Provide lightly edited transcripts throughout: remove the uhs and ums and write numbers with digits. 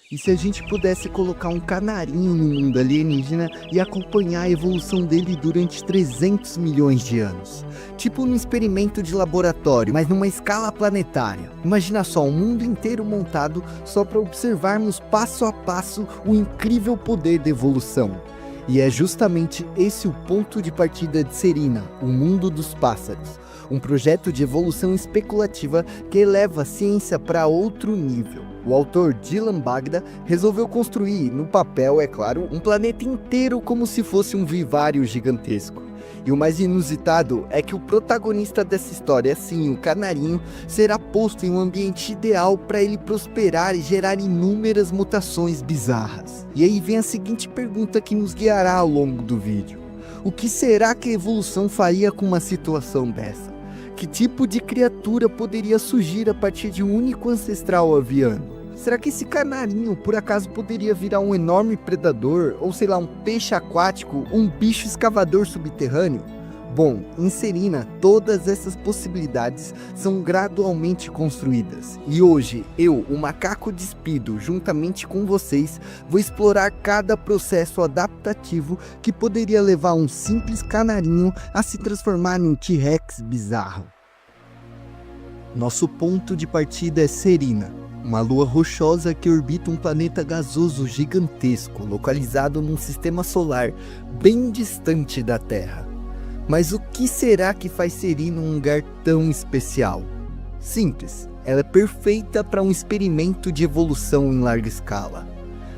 E se a gente pudesse colocar um canarinho no mundo alienígena e acompanhar a evolução dele durante 300 milhões de anos? Tipo num experimento de laboratório, mas numa escala planetária. Imagina só, um mundo inteiro montado só para observarmos passo a passo o incrível poder da evolução. E é justamente esse o ponto de partida de Serena, o mundo dos pássaros. Um projeto de evolução especulativa que eleva a ciência para outro nível. O autor Dylan Bagda resolveu construir, no papel é claro, um planeta inteiro como se fosse um vivário gigantesco. E o mais inusitado é que o protagonista dessa história, sim, o canarinho, será posto em um ambiente ideal para ele prosperar e gerar inúmeras mutações bizarras. E aí vem a seguinte pergunta que nos guiará ao longo do vídeo. O que será que a evolução faria com uma situação dessa? Que tipo de criatura poderia surgir a partir de um único ancestral aviano? Será que esse canarinho por acaso poderia virar um enorme predador, ou sei lá, um peixe aquático, um bicho escavador subterrâneo? Bom, em Serena, todas essas possibilidades são gradualmente construídas. E hoje, eu, o macaco despido, juntamente com vocês, vou explorar cada processo adaptativo que poderia levar um simples canarinho a se transformar em um T-Rex bizarro. Nosso ponto de partida é Serena, uma lua rochosa que orbita um planeta gasoso gigantesco, localizado num sistema solar bem distante da Terra. Mas o que será que faz Serena um lugar tão especial? Simples, ela é perfeita para um experimento de evolução em larga escala.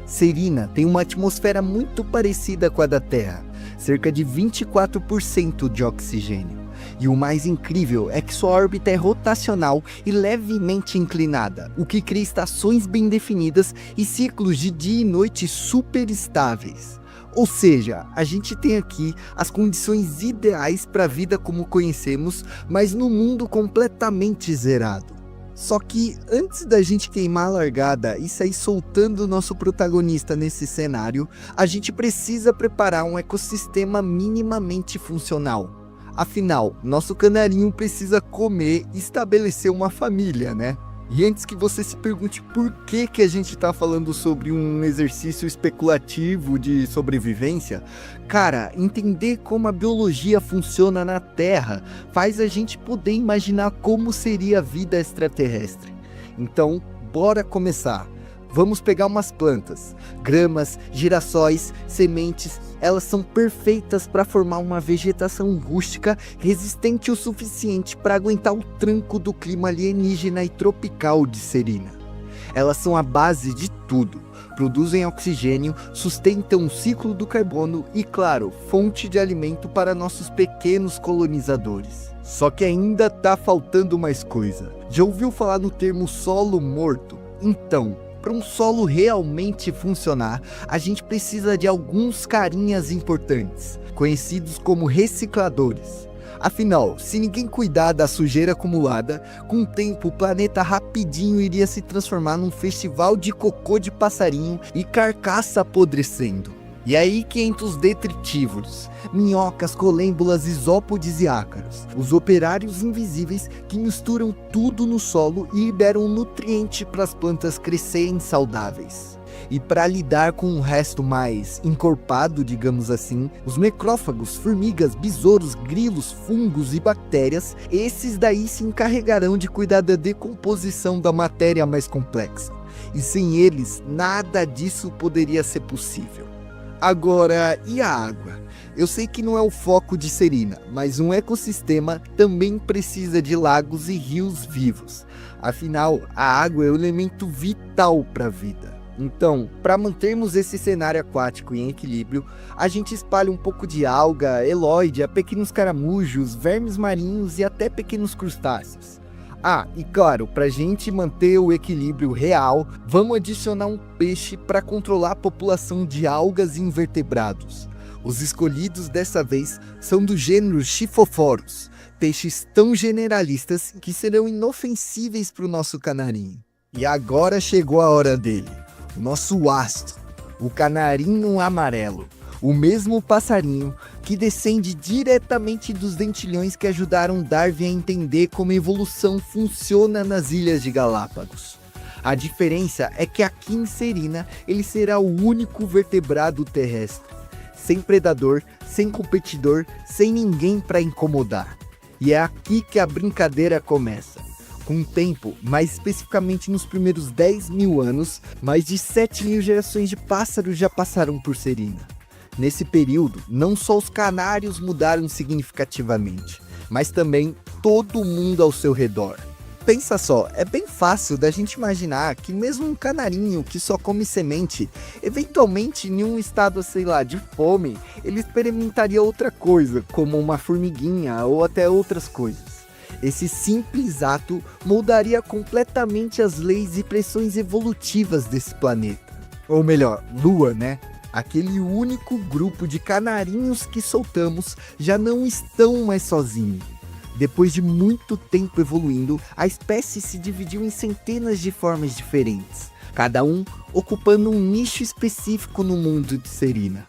Serena tem uma atmosfera muito parecida com a da Terra, cerca de 24% de oxigênio. E o mais incrível é que sua órbita é rotacional e levemente inclinada, o que cria estações bem definidas e ciclos de dia e noite super estáveis. Ou seja, a gente tem aqui as condições ideais para a vida como conhecemos, mas no mundo completamente zerado. Só que antes da gente queimar a largada e sair soltando o nosso protagonista nesse cenário, a gente precisa preparar um ecossistema minimamente funcional. Afinal, nosso canarinho precisa comer e estabelecer uma família, né? E antes que você se pergunte por que a gente está falando sobre um exercício especulativo de sobrevivência, cara, entender como a biologia funciona na Terra faz a gente poder imaginar como seria a vida extraterrestre. Então, bora começar. Vamos pegar umas plantas, gramas, girassóis, sementes, elas são perfeitas para formar uma vegetação rústica resistente o suficiente para aguentar o tranco do clima alienígena e tropical de Serena. Elas são a base de tudo, produzem oxigênio, sustentam o ciclo do carbono e, claro, fonte de alimento para nossos pequenos colonizadores. Só que ainda tá faltando mais coisa. Já ouviu falar no termo solo morto? Então, para um solo realmente funcionar, a gente precisa de alguns carinhas importantes, conhecidos como recicladores. Afinal, se ninguém cuidar da sujeira acumulada, com o tempo o planeta rapidinho iria se transformar num festival de cocô de passarinho e carcaça apodrecendo. E aí que entram os detritívoros, minhocas, colêmbulas, isópodes e ácaros, os operários invisíveis que misturam tudo no solo e liberam nutriente para as plantas crescerem saudáveis. E para lidar com o resto mais encorpado, digamos assim, os necrófagos, formigas, besouros, grilos, fungos e bactérias, esses daí se encarregarão de cuidar da decomposição da matéria mais complexa. E sem eles, nada disso poderia ser possível. Agora, e a água? Eu sei que não é o foco de Serena, mas um ecossistema também precisa de lagos e rios vivos. Afinal, a água é o elemento vital para a vida. Então, para mantermos esse cenário aquático em equilíbrio, a gente espalha um pouco de alga, elóide, pequenos caramujos, vermes marinhos e até pequenos crustáceos. Ah, e claro, para a gente manter o equilíbrio real, vamos adicionar um peixe para controlar a população de algas e invertebrados. Os escolhidos dessa vez são do gênero Xiphophorus, peixes tão generalistas que serão inofensíveis para o nosso canarinho. E agora chegou a hora dele, o nosso astro, o canarinho amarelo. O mesmo passarinho que descende diretamente dos dentilhões que ajudaram Darwin a entender como a evolução funciona nas Ilhas de Galápagos. A diferença é que aqui em Serina ele será o único vertebrado terrestre, sem predador, sem competidor, sem ninguém para incomodar. E é aqui que a brincadeira começa. Com o tempo, mais especificamente nos primeiros 10 mil anos, mais de 7 mil gerações de pássaros já passaram por Serina. Nesse período, não só os canários mudaram significativamente, mas também todo mundo ao seu redor. Pensa só, é bem fácil da gente imaginar que mesmo um canarinho que só come semente, eventualmente em um estado, sei lá, de fome, ele experimentaria outra coisa, como uma formiguinha ou até outras coisas. Esse simples ato moldaria completamente as leis e pressões evolutivas desse planeta. Ou melhor, Lua, né? Aquele único grupo de canarinhos que soltamos já não estão mais sozinhos. Depois de muito tempo evoluindo, a espécie se dividiu em centenas de formas diferentes, cada um ocupando um nicho específico no mundo de Serina.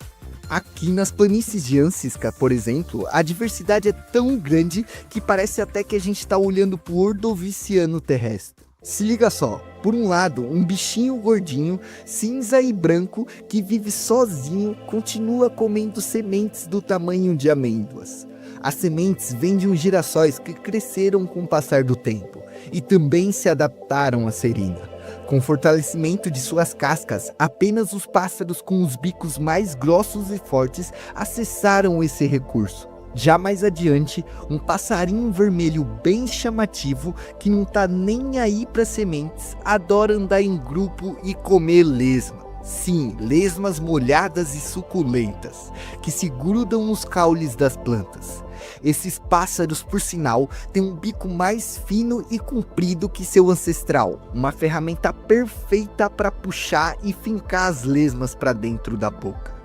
Aqui nas planícies de Ansisca, por exemplo, a diversidade é tão grande que parece até que a gente está olhando para o Ordoviciano terrestre. Se liga só, por um lado, um bichinho gordinho, cinza e branco, que vive sozinho, continua comendo sementes do tamanho de amêndoas. As sementes vêm de uns girassóis que cresceram com o passar do tempo e também se adaptaram a Serina. Com o fortalecimento de suas cascas, apenas os pássaros com os bicos mais grossos e fortes acessaram esse recurso. Já mais adiante, um passarinho vermelho bem chamativo, que não tá nem aí para sementes, adora andar em grupo e comer lesma. Sim, lesmas molhadas e suculentas, que se grudam nos caules das plantas. Esses pássaros, por sinal, têm um bico mais fino e comprido que seu ancestral, uma ferramenta perfeita para puxar e fincar as lesmas para dentro da boca.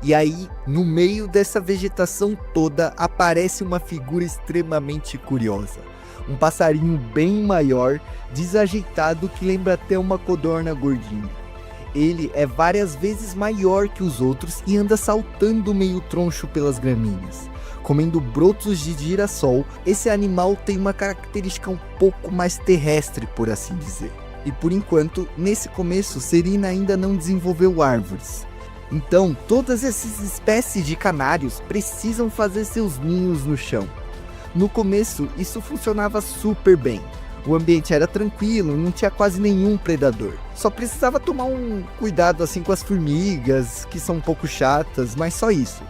E aí, no meio dessa vegetação toda, aparece uma figura extremamente curiosa. Um passarinho bem maior, desajeitado, que lembra até uma codorna gordinha. Ele é várias vezes maior que os outros e anda saltando meio troncho pelas gramíneas. Comendo brotos de girassol, esse animal tem uma característica um pouco mais terrestre, por assim dizer. E por enquanto, nesse começo, Serina ainda não desenvolveu árvores. Então, todas essas espécies de canários precisam fazer seus ninhos no chão. No começo, isso funcionava super bem. O ambiente era tranquilo, não tinha quase nenhum predador. Só precisava tomar um cuidado assim com as formigas, que são um pouco chatas, mas só isso.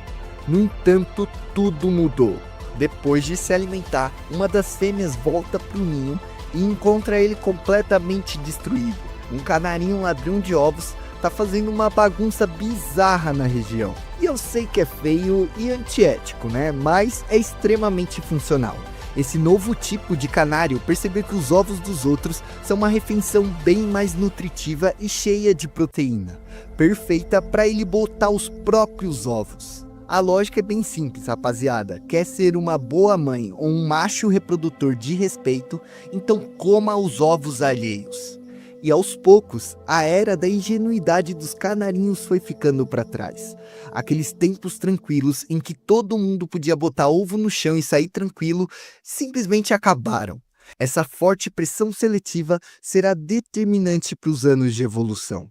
No entanto, tudo mudou. Depois de se alimentar, uma das fêmeas volta para o ninho e encontra ele completamente destruído. Um canarinho ladrão de ovos tá fazendo uma bagunça bizarra na região. E eu sei que é feio e antiético, né? Mas é extremamente funcional. Esse novo tipo de canário percebeu que os ovos dos outros são uma refeição bem mais nutritiva e cheia de proteína, perfeita para ele botar os próprios ovos. A lógica é bem simples, rapaziada. Quer ser uma boa mãe ou um macho reprodutor de respeito, então coma os ovos alheios. E aos poucos, a era da ingenuidade dos canarinhos foi ficando para trás. Aqueles tempos tranquilos em que todo mundo podia botar ovo no chão e sair tranquilo, simplesmente acabaram. Essa forte pressão seletiva será determinante para os anos de evolução.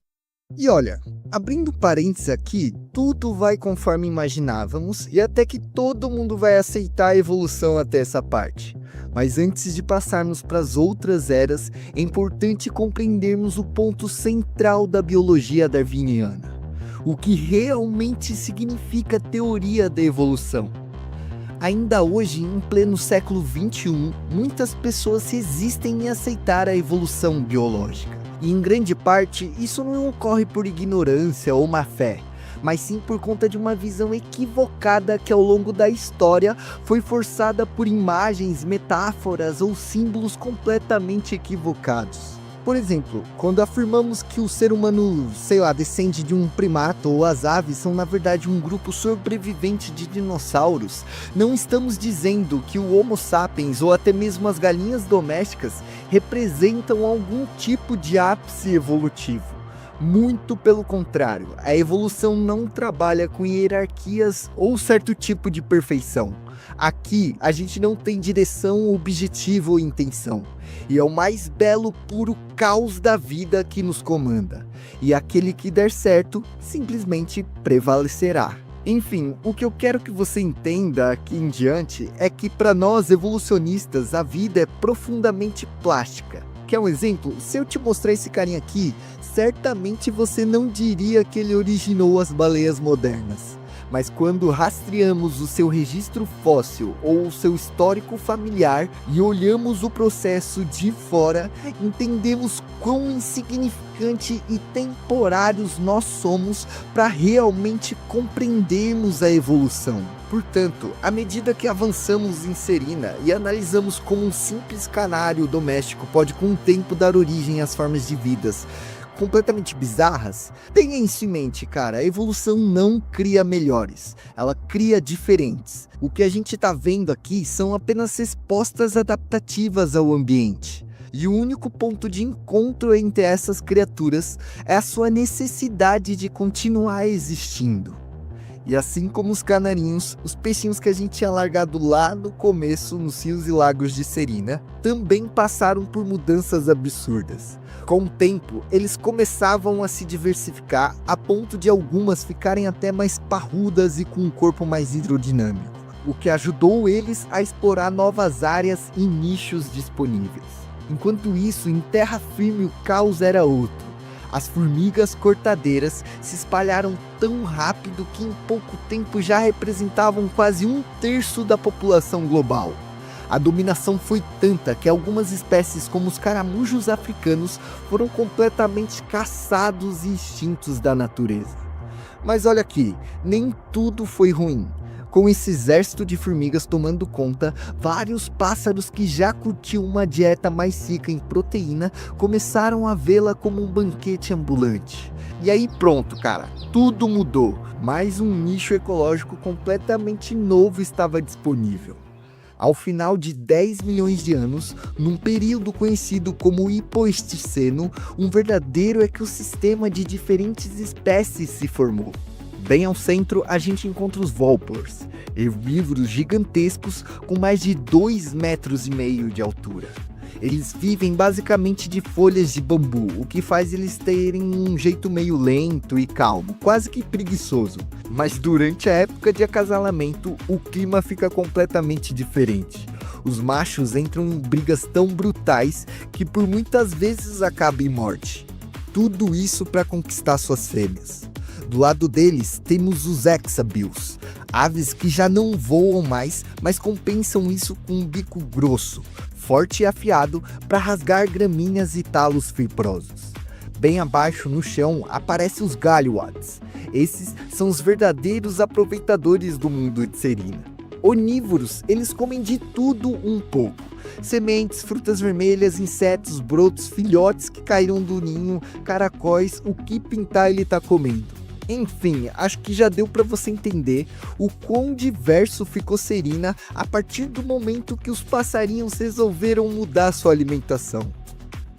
E olha, abrindo parênteses aqui, tudo vai conforme imaginávamos e até que todo mundo vai aceitar a evolução até essa parte. Mas antes de passarmos para as outras eras, é importante compreendermos o ponto central da biologia darwiniana. O que realmente significa a teoria da evolução. Ainda hoje, em pleno século XXI, muitas pessoas resistem em aceitar a evolução biológica. E em grande parte, isso não ocorre por ignorância ou má fé, mas sim por conta de uma visão equivocada que ao longo da história foi forçada por imagens, metáforas ou símbolos completamente equivocados. Por exemplo, quando afirmamos que o ser humano, descende de um primato ou as aves são na verdade um grupo sobrevivente de dinossauros, não estamos dizendo que o Homo sapiens ou até mesmo as galinhas domésticas representam algum tipo de ápice evolutivo. Muito pelo contrário, a evolução não trabalha com hierarquias ou certo tipo de perfeição. Aqui a gente não tem direção, objetivo ou intenção. E é o mais belo puro caos da vida que nos comanda. E aquele que der certo simplesmente prevalecerá. Enfim, o que eu quero que você entenda aqui em diante é que para nós evolucionistas a vida é profundamente plástica. Quer um exemplo? Se eu te mostrar esse carinha aqui, certamente você não diria que ele originou as baleias modernas. Mas quando rastreamos o seu registro fóssil ou o seu histórico familiar e olhamos o processo de fora, entendemos quão insignificante e temporários nós somos para realmente compreendermos a evolução. Portanto, à medida que avançamos em Serina e analisamos como um simples canário doméstico pode com o tempo dar origem às formas de vidas completamente bizarras, tenha isso em mente, cara, a evolução não cria melhores, ela cria diferentes. O que a gente tá vendo aqui são apenas respostas adaptativas ao ambiente. E o único ponto de encontro entre essas criaturas é a sua necessidade de continuar existindo. E assim como os canarinhos, os peixinhos que a gente tinha largado lá no começo nos rios e lagos de Serina, também passaram por mudanças absurdas. Com o tempo, eles começavam a se diversificar a ponto de algumas ficarem até mais parrudas e com um corpo mais hidrodinâmico, o que ajudou eles a explorar novas áreas e nichos disponíveis. Enquanto isso, em terra firme o caos era outro. As formigas cortadeiras se espalharam tão rápido que em pouco tempo já representavam quase 1/3 da população global. A dominação foi tanta que algumas espécies, como os caramujos africanos, foram completamente caçados e extintos da natureza. Mas olha aqui, nem tudo foi ruim. Com esse exército de formigas tomando conta, vários pássaros que já curtiam uma dieta mais rica em proteína começaram a vê-la como um banquete ambulante. E aí pronto, cara, tudo mudou. Mais um nicho ecológico completamente novo estava disponível. Ao final de 10 milhões de anos, num período conhecido como Hipoesticeno, um verdadeiro ecossistema de diferentes espécies se formou. Bem ao centro, a gente encontra os Volpors, herbívoros gigantescos com mais de 2,5 metros de altura. Eles vivem basicamente de folhas de bambu, o que faz eles terem um jeito meio lento e calmo, quase que preguiçoso. Mas durante a época de acasalamento, o clima fica completamente diferente. Os machos entram em brigas tão brutais que por muitas vezes acabam em morte. Tudo isso para conquistar suas fêmeas. Do lado deles temos os Exabios, aves que já não voam mais, mas compensam isso com um bico grosso, forte e afiado para rasgar gramíneas e talos fiprosos. Bem abaixo no chão aparecem os Galliwads. Esses são os verdadeiros aproveitadores do mundo de Serina. Onívoros, eles comem de tudo um pouco. Sementes, frutas vermelhas, insetos, brotos, filhotes que caíram do ninho, caracóis, o que pintar ele tá comendo. Enfim, acho que já deu para você entender o quão diverso ficou Serina a partir do momento que os passarinhos resolveram mudar sua alimentação.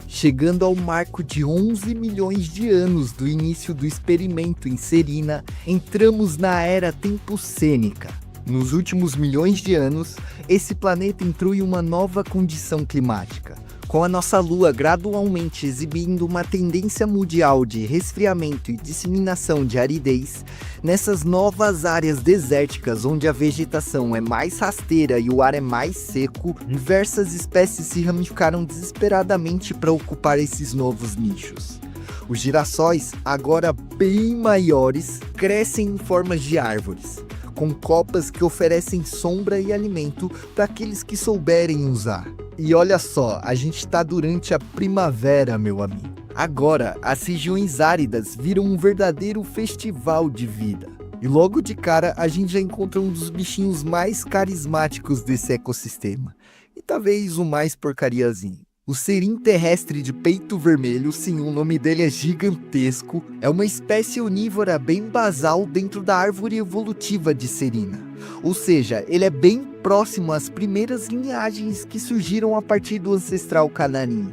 Chegando ao marco de 11 milhões de anos do início do experimento em Serina, entramos na Era Tempocênica. Nos últimos milhões de anos, esse planeta entrou em uma nova condição climática. Com a nossa Lua gradualmente exibindo uma tendência mundial de resfriamento e disseminação de aridez, nessas novas áreas desérticas onde a vegetação é mais rasteira e o ar é mais seco, diversas espécies se ramificaram desesperadamente para ocupar esses novos nichos. Os girassóis, agora bem maiores, crescem em formas de árvores, com copas que oferecem sombra e alimento para aqueles que souberem usar. E olha só, a gente está durante a primavera, meu amigo. Agora, as regiões áridas viram um verdadeiro festival de vida. E logo de cara, a gente já encontra um dos bichinhos mais carismáticos desse ecossistema. E talvez o mais porcariazinho. O serim terrestre de peito vermelho, sim, o nome dele é gigantesco, é uma espécie onívora bem basal dentro da árvore evolutiva de Serina. Ou seja, ele é bem próximo às primeiras linhagens que surgiram a partir do ancestral canarinho.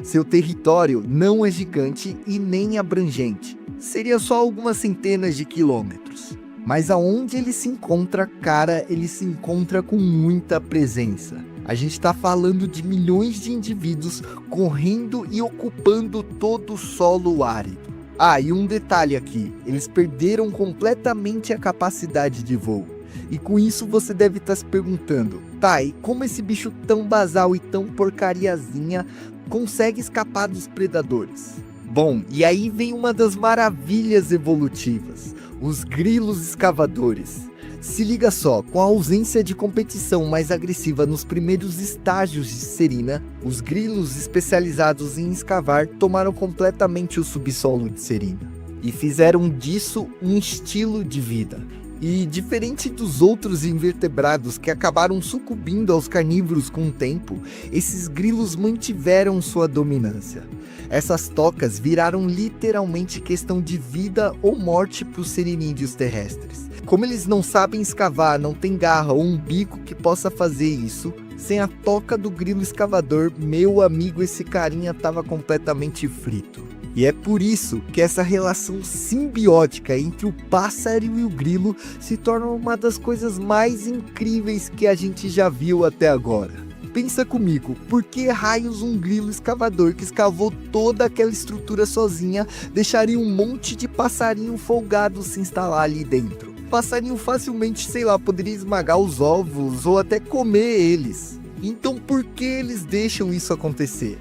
Seu território não é gigante e nem abrangente. Seria só algumas centenas de quilômetros. Mas aonde ele se encontra, cara, ele se encontra com muita presença. A gente está falando de milhões de indivíduos correndo e ocupando todo o solo árido. Ah, e um detalhe aqui, eles perderam completamente a capacidade de voo. E com isso você deve estar se perguntando, tá, e como esse bicho tão basal e tão porcariazinha consegue escapar dos predadores? Bom, e aí vem uma das maravilhas evolutivas, os grilos escavadores. Se liga só, com a ausência de competição mais agressiva nos primeiros estágios de Serina, os grilos especializados em escavar tomaram completamente o subsolo de Serina e fizeram disso um estilo de vida. E diferente dos outros invertebrados que acabaram sucumbindo aos carnívoros com o tempo, esses grilos mantiveram sua dominância. Essas tocas viraram literalmente questão de vida ou morte para os serinídeos terrestres. Como eles não sabem escavar, não tem garra ou um bico que possa fazer isso, sem a toca do grilo escavador, meu amigo, esse carinha tava completamente frito. E é por isso que essa relação simbiótica entre o pássaro e o grilo se torna uma das coisas mais incríveis que a gente já viu até agora. Pensa comigo, por que raios um grilo escavador que escavou toda aquela estrutura sozinha deixaria um monte de passarinho folgado se instalar ali dentro? Passarinho facilmente, sei lá, poderia esmagar os ovos ou até comer eles. Então por que eles deixam isso acontecer?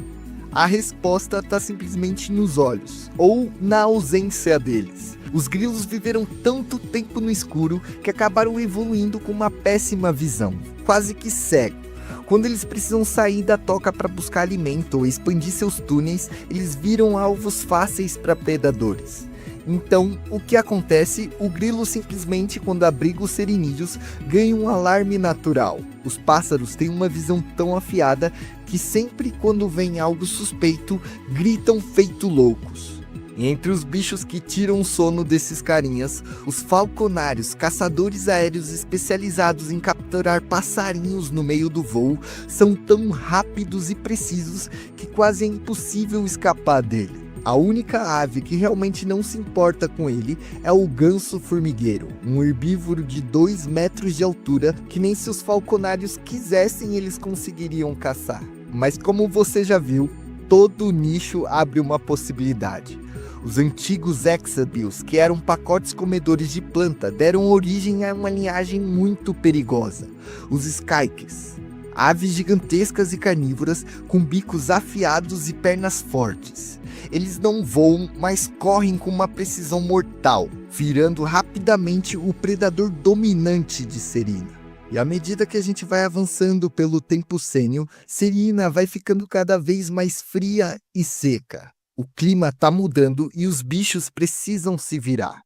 A resposta está simplesmente nos olhos, ou na ausência deles. Os grilos viveram tanto tempo no escuro que acabaram evoluindo com uma péssima visão, quase que cego. Quando eles precisam sair da toca para buscar alimento ou expandir seus túneis, eles viram alvos fáceis para predadores. Então, o que acontece? O grilo simplesmente, quando abriga os serinídeos, ganha um alarme natural. Os pássaros têm uma visão tão afiada que sempre quando vem algo suspeito, gritam feito loucos. E entre os bichos que tiram o sono desses carinhas, os falconários, caçadores aéreos especializados em capturar passarinhos no meio do voo, são tão rápidos e precisos que quase é impossível escapar dele. A única ave que realmente não se importa com ele é o ganso formigueiro, um herbívoro de 2 metros de altura que nem se os falconários quisessem eles conseguiriam caçar. Mas como você já viu, todo nicho abre uma possibilidade. Os antigos hexabios, que eram pacotes comedores de planta, deram origem a uma linhagem muito perigosa, os skyques. Aves gigantescas e carnívoras com bicos afiados e pernas fortes. Eles não voam, mas correm com uma precisão mortal, virando rapidamente o predador dominante de Serina. E à medida que a gente vai avançando pelo tempo sênio, Serina vai ficando cada vez mais fria e seca. O clima tá mudando e os bichos precisam se virar.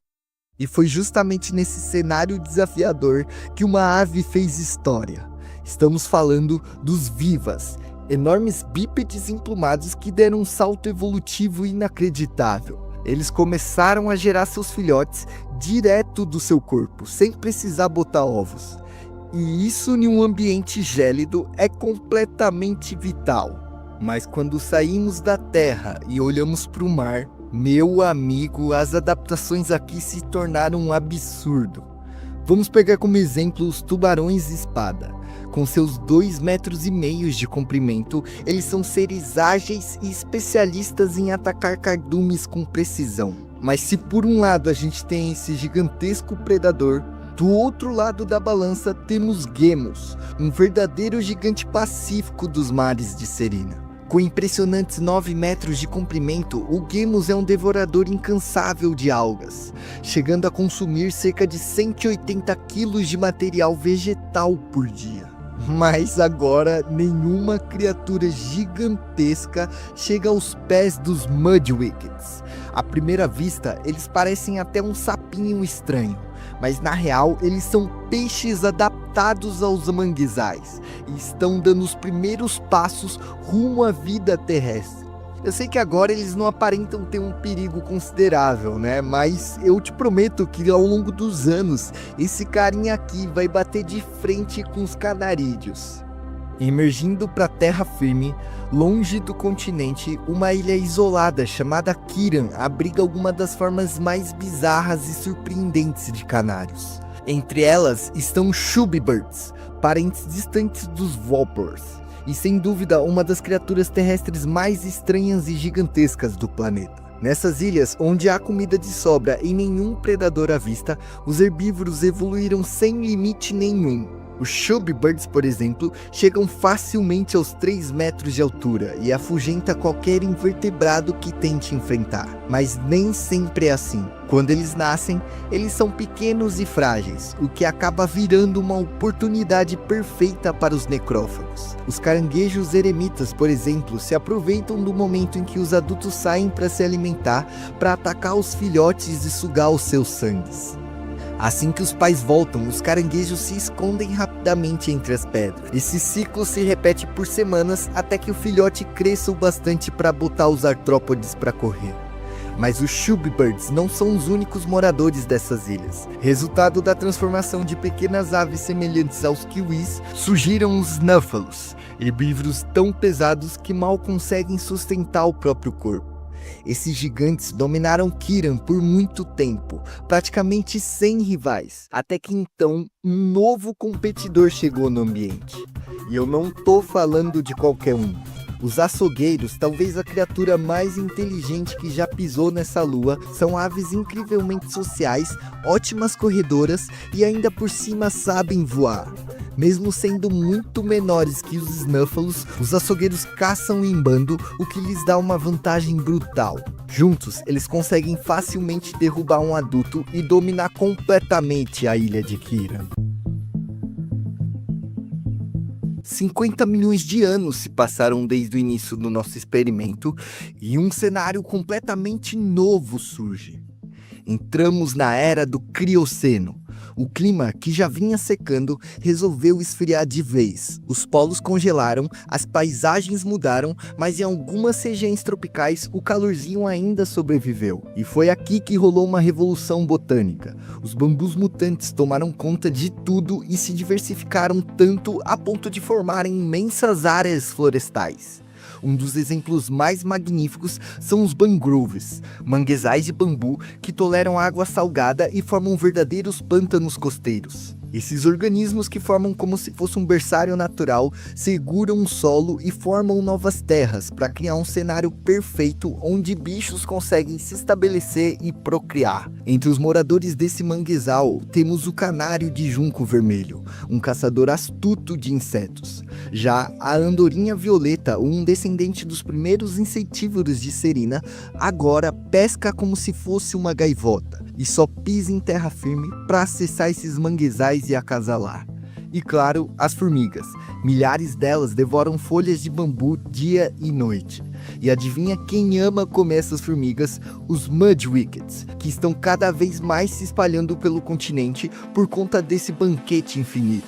E foi justamente nesse cenário desafiador que uma ave fez história. Estamos falando dos vivas, enormes bípedes emplumados que deram um salto evolutivo inacreditável. Eles começaram a gerar seus filhotes direto do seu corpo, sem precisar botar ovos. E isso em um ambiente gélido é completamente vital. Mas quando saímos da terra e olhamos para o mar, meu amigo, as adaptações aqui se tornaram um absurdo. Vamos pegar como exemplo os tubarões-espada. Com seus 2,5 metros de comprimento, eles são seres ágeis e especialistas em atacar cardumes com precisão. Mas se por um lado a gente tem esse gigantesco predador, do outro lado da balança temos Gemos, um verdadeiro gigante pacífico dos mares de Serina. Com impressionantes 9 metros de comprimento, o Gemos é um devorador incansável de algas, chegando a consumir cerca de 180 quilos de material vegetal por dia. Mas agora, nenhuma criatura gigantesca chega aos pés dos Mudwickets. À primeira vista, eles parecem até um sapinho estranho, mas na real, eles são peixes adaptados aos manguezais e estão dando os primeiros passos rumo à vida terrestre. Eu sei que agora eles não aparentam ter um perigo considerável, né? Mas eu te prometo que ao longo dos anos, esse carinha aqui vai bater de frente com os canarídeos. Emergindo para a terra firme, longe do continente, uma ilha isolada chamada Kiran abriga alguma das formas mais bizarras e surpreendentes de canários. Entre elas estão Shorebirds, parentes distantes dos Vulpers, e sem dúvida uma das criaturas terrestres mais estranhas e gigantescas do planeta. Nessas ilhas, onde há comida de sobra e nenhum predador à vista, os herbívoros evoluíram sem limite nenhum. Os Shorebirds, por exemplo, chegam facilmente aos 3 metros de altura e afugenta qualquer invertebrado que tente enfrentar. Mas nem sempre é assim. Quando eles nascem, eles são pequenos e frágeis, o que acaba virando uma oportunidade perfeita para os necrófagos. Os caranguejos eremitas, por exemplo, se aproveitam do momento em que os adultos saem para se alimentar para atacar os filhotes e sugar os seus sangues. Assim que os pais voltam, os caranguejos se escondem rapidamente entre as pedras. Esse ciclo se repete por semanas até que o filhote cresça o bastante para botar os artrópodes para correr. Mas os Shorebirds não são os únicos moradores dessas ilhas. Resultado da transformação de pequenas aves semelhantes aos kiwis, surgiram os Snuffles, herbívoros tão pesados que mal conseguem sustentar o próprio corpo. Esses gigantes dominaram Kiran por muito tempo, praticamente sem rivais, até que então um novo competidor chegou no ambiente. E eu não tô falando de qualquer um. Os açougueiros, talvez a criatura mais inteligente que já pisou nessa lua, são aves incrivelmente sociais, ótimas corredoras e ainda por cima sabem voar. Mesmo sendo muito menores que os Snuffles, os açougueiros caçam em bando, o que lhes dá uma vantagem brutal. Juntos, eles conseguem facilmente derrubar um adulto e dominar completamente a ilha de Kiran. 50 milhões de anos se passaram desde o início do nosso experimento e um cenário completamente novo surge. Entramos na era do Crioceno. O clima, que já vinha secando, resolveu esfriar de vez. Os polos congelaram, as paisagens mudaram, mas em algumas regiões tropicais o calorzinho ainda sobreviveu. E foi aqui que rolou uma revolução botânica. Os bambus mutantes tomaram conta de tudo e se diversificaram tanto a ponto de formarem imensas áreas florestais. Um dos exemplos mais magníficos são os mangroves, manguezais de bambu que toleram água salgada e formam verdadeiros pântanos costeiros. Esses organismos, que formam como se fosse um berçário natural, seguram o solo e formam novas terras para criar um cenário perfeito onde bichos conseguem se estabelecer e procriar. Entre os moradores desse manguezal, temos o canário de junco vermelho, um caçador astuto de insetos. Já a andorinha violeta, um descendente dos primeiros insetívoros de Serina, agora pesca como se fosse uma gaivota e só pisa em terra firme para acessar esses manguezais e acasalar. E claro, as formigas. Milhares delas devoram folhas de bambu dia e noite. E adivinha quem ama comer essas formigas? Os Mudwickets, que estão cada vez mais se espalhando pelo continente por conta desse banquete infinito.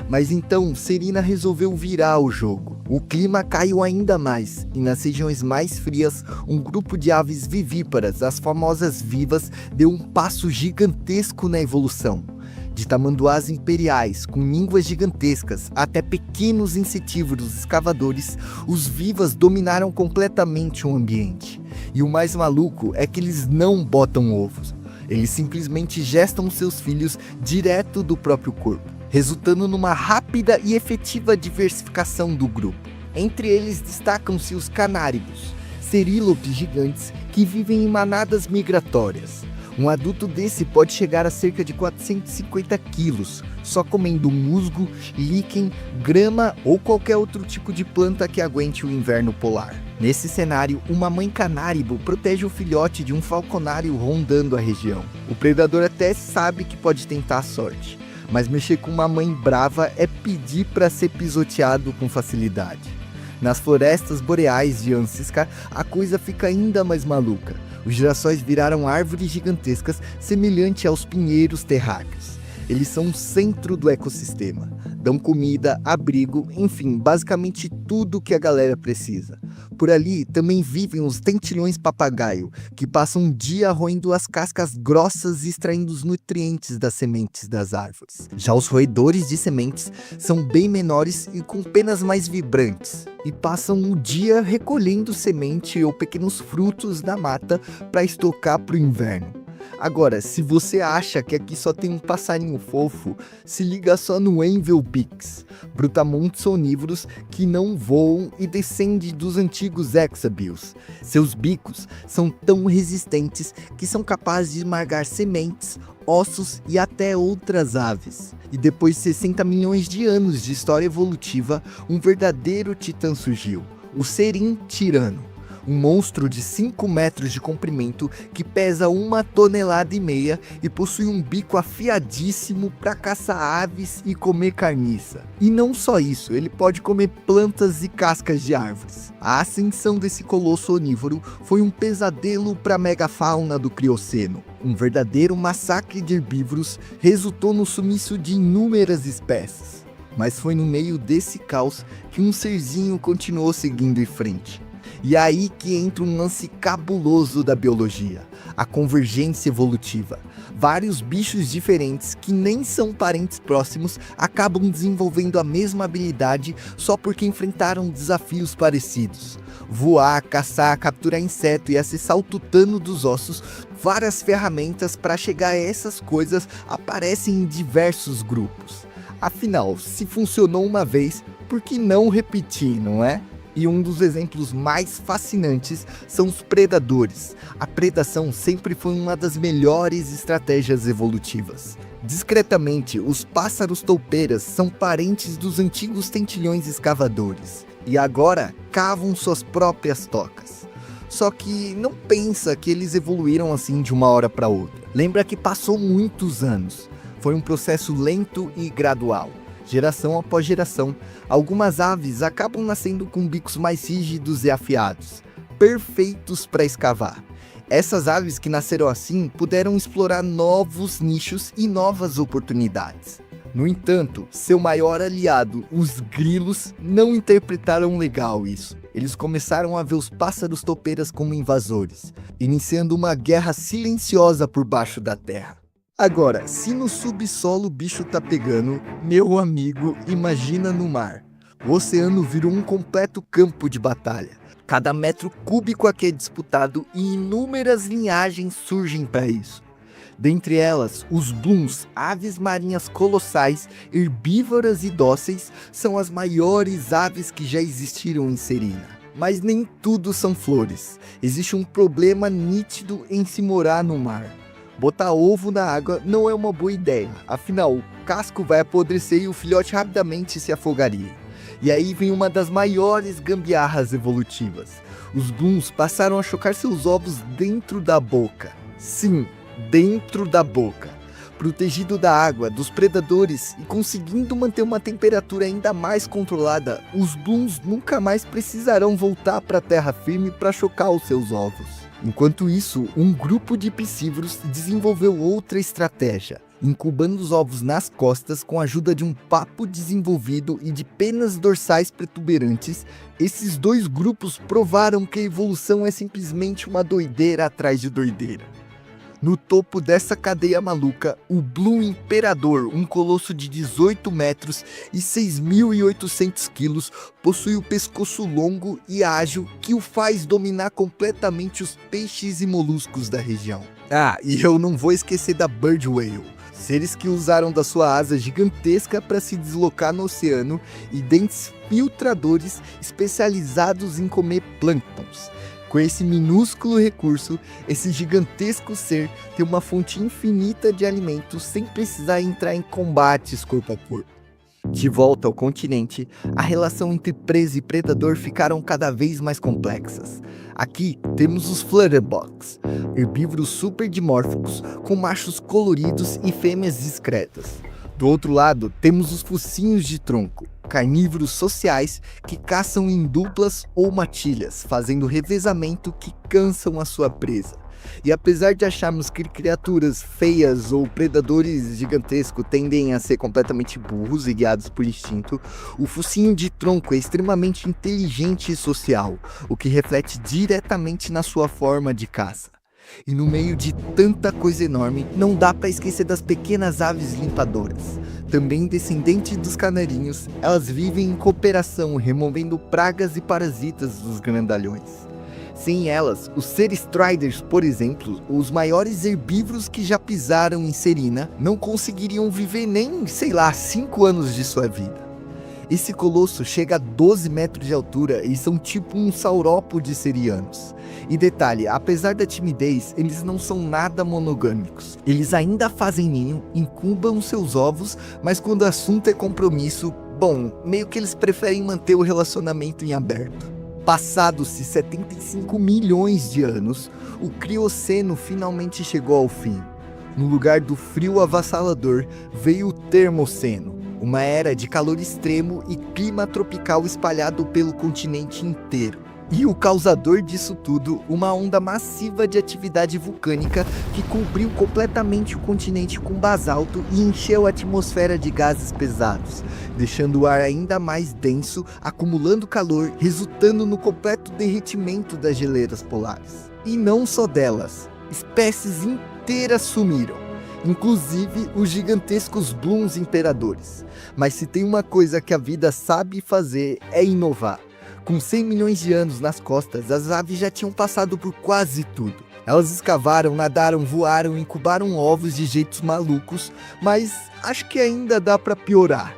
Mas então, Serina resolveu virar o jogo. O clima caiu ainda mais, e nas regiões mais frias, um grupo de aves vivíparas, as famosas vivas, deu um passo gigantesco na evolução. De tamanduás imperiais, com línguas gigantescas, até pequenos insetívoros escavadores, os vivas dominaram completamente o ambiente. E o mais maluco é que eles não botam ovos. Eles simplesmente gestam seus filhos direto do próprio corpo, resultando numa rápida e efetiva diversificação do grupo. Entre eles destacam-se os canáribos, serílopes gigantes que vivem em manadas migratórias. Um adulto desse pode chegar a cerca de 450 quilos, só comendo musgo, líquen, grama ou qualquer outro tipo de planta que aguente o inverno polar. Nesse cenário, uma mãe canáribo protege o filhote de um falconário rondando a região. O predador até sabe que pode tentar a sorte, mas mexer com uma mãe brava é pedir para ser pisoteado com facilidade. Nas florestas boreais de Ancisca, a coisa fica ainda mais maluca. Os girassóis viraram árvores gigantescas semelhante aos pinheiros terráqueos. Eles são o centro do ecossistema. dão comida, abrigo, enfim, basicamente tudo que a galera precisa. Por ali também vivem os tentilhões papagaio, que passam um dia roendo as cascas grossas e extraindo os nutrientes das sementes das árvores. Já os roedores de sementes são bem menores e com penas mais vibrantes, e passam o dia recolhendo semente ou pequenos frutos da mata para estocar para o inverno. Agora, se você acha que aqui só tem um passarinho fofo, se liga só no Anvilbix, brutamontes onívoros que não voam e descendem dos antigos hexabios. Seus bicos são tão resistentes que são capazes de esmagar sementes, ossos e até outras aves. E depois de 60 milhões de anos de história evolutiva, um verdadeiro titã surgiu, o Serim tirano. Um monstro de 5 metros de comprimento que pesa 1,5 toneladas e possui um bico afiadíssimo para caçar aves e comer carniça. E não só isso, ele pode comer plantas e cascas de árvores. A ascensão desse colosso onívoro foi um pesadelo para a megafauna do Crioceno. Um verdadeiro massacre de herbívoros resultou no sumiço de inúmeras espécies. Mas foi no meio desse caos que um serzinho continuou seguindo em frente. E é aí que entra um lance cabuloso da biologia, a convergência evolutiva. Vários bichos diferentes que nem são parentes próximos acabam desenvolvendo a mesma habilidade só porque enfrentaram desafios parecidos. Voar, caçar, capturar inseto e acessar o tutano dos ossos, várias ferramentas para chegar a essas coisas aparecem em diversos grupos. Afinal, se funcionou uma vez, por que não repetir, não é? E um dos exemplos mais fascinantes são os predadores. A predação sempre foi uma das melhores estratégias evolutivas. Discretamente, os pássaros toupeiras são parentes dos antigos tentilhões escavadores e agora cavam suas próprias tocas. Só que não pensa que eles evoluíram assim de uma hora para outra. Lembra que passou muitos anos. Foi um processo lento e gradual. Geração após geração, algumas aves acabam nascendo com bicos mais rígidos e afiados, perfeitos para escavar. Essas aves que nasceram assim puderam explorar novos nichos e novas oportunidades. No entanto, seu maior aliado, os grilos, não interpretaram legal isso. Eles começaram a ver os pássaros topeiras como invasores, iniciando uma guerra silenciosa por baixo da terra. Agora, se no subsolo o bicho tá pegando, meu amigo, imagina no mar. O oceano virou um completo campo de batalha. Cada metro cúbico aqui é disputado e inúmeras linhagens surgem para isso. Dentre elas, os blooms, aves marinhas colossais, herbívoras e dóceis, são as maiores aves que já existiram em Serina. Mas nem tudo são flores. Existe um problema nítido em se morar no mar. Botar ovo na água não é uma boa ideia, afinal, o casco vai apodrecer e o filhote rapidamente se afogaria. E aí vem uma das maiores gambiarras evolutivas. Os blooms passaram a chocar seus ovos dentro da boca. Sim, dentro da boca. Protegido da água, dos predadores e conseguindo manter uma temperatura ainda mais controlada, os blooms nunca mais precisarão voltar para a terra firme para chocar os seus ovos. Enquanto isso, um grupo de piscívoros desenvolveu outra estratégia, incubando os ovos nas costas com a ajuda de um papo desenvolvido e de penas dorsais protuberantes. Esses dois grupos provaram que a evolução é simplesmente uma doideira atrás de doideira. No topo dessa cadeia maluca, o Blue Imperador, um colosso de 18 metros e 6.800 quilos, possui o pescoço longo e ágil que o faz dominar completamente os peixes e moluscos da região. Ah, e eu não vou esquecer da Bird Whale, seres que usaram da sua asa gigantesca para se deslocar no oceano e dentes filtradores especializados em comer plânctons. Com esse minúsculo recurso, esse gigantesco ser tem uma fonte infinita de alimentos sem precisar entrar em combates corpo a corpo. De volta ao continente, a relação entre presa e predador ficaram cada vez mais complexas. Aqui temos os flutterbugs, herbívoros superdimórficos com machos coloridos e fêmeas discretas. Do outro lado, temos os focinhos de tronco, carnívoros sociais que caçam em duplas ou matilhas, fazendo revezamento que cansam a sua presa. E apesar de acharmos que criaturas feias ou predadores gigantescos tendem a ser completamente burros e guiados por instinto, o focinho de tronco é extremamente inteligente e social, o que reflete diretamente na sua forma de caça. E no meio de tanta coisa enorme, não dá para esquecer das pequenas aves limpadoras. Também descendentes dos canarinhos, elas vivem em cooperação, removendo pragas e parasitas dos grandalhões. Sem elas, os Serstriders, por exemplo, os maiores herbívoros que já pisaram em Serina, não conseguiriam viver nem, 5 anos de sua vida. Esse colosso chega a 12 metros de altura e são tipo um saurópode serianos. E detalhe, apesar da timidez, eles não são nada monogâmicos. Eles ainda fazem ninho, incubam seus ovos, mas quando o assunto é compromisso, meio que eles preferem manter o relacionamento em aberto. Passados-se 75 milhões de anos, o Crioceno finalmente chegou ao fim. No lugar do frio avassalador, veio o Termoceno, uma era de calor extremo e clima tropical espalhado pelo continente inteiro. E o causador disso tudo, uma onda massiva de atividade vulcânica que cobriu completamente o continente com basalto e encheu a atmosfera de gases pesados, deixando o ar ainda mais denso, acumulando calor, resultando no completo derretimento das geleiras polares. E não só delas, espécies inteiras sumiram, inclusive os gigantescos Blooms imperadores. Mas se tem uma coisa que a vida sabe fazer é inovar. Com 100 milhões de anos nas costas, as aves já tinham passado por quase tudo. Elas escavaram, nadaram, voaram, incubaram ovos de jeitos malucos, mas acho que ainda dá para piorar.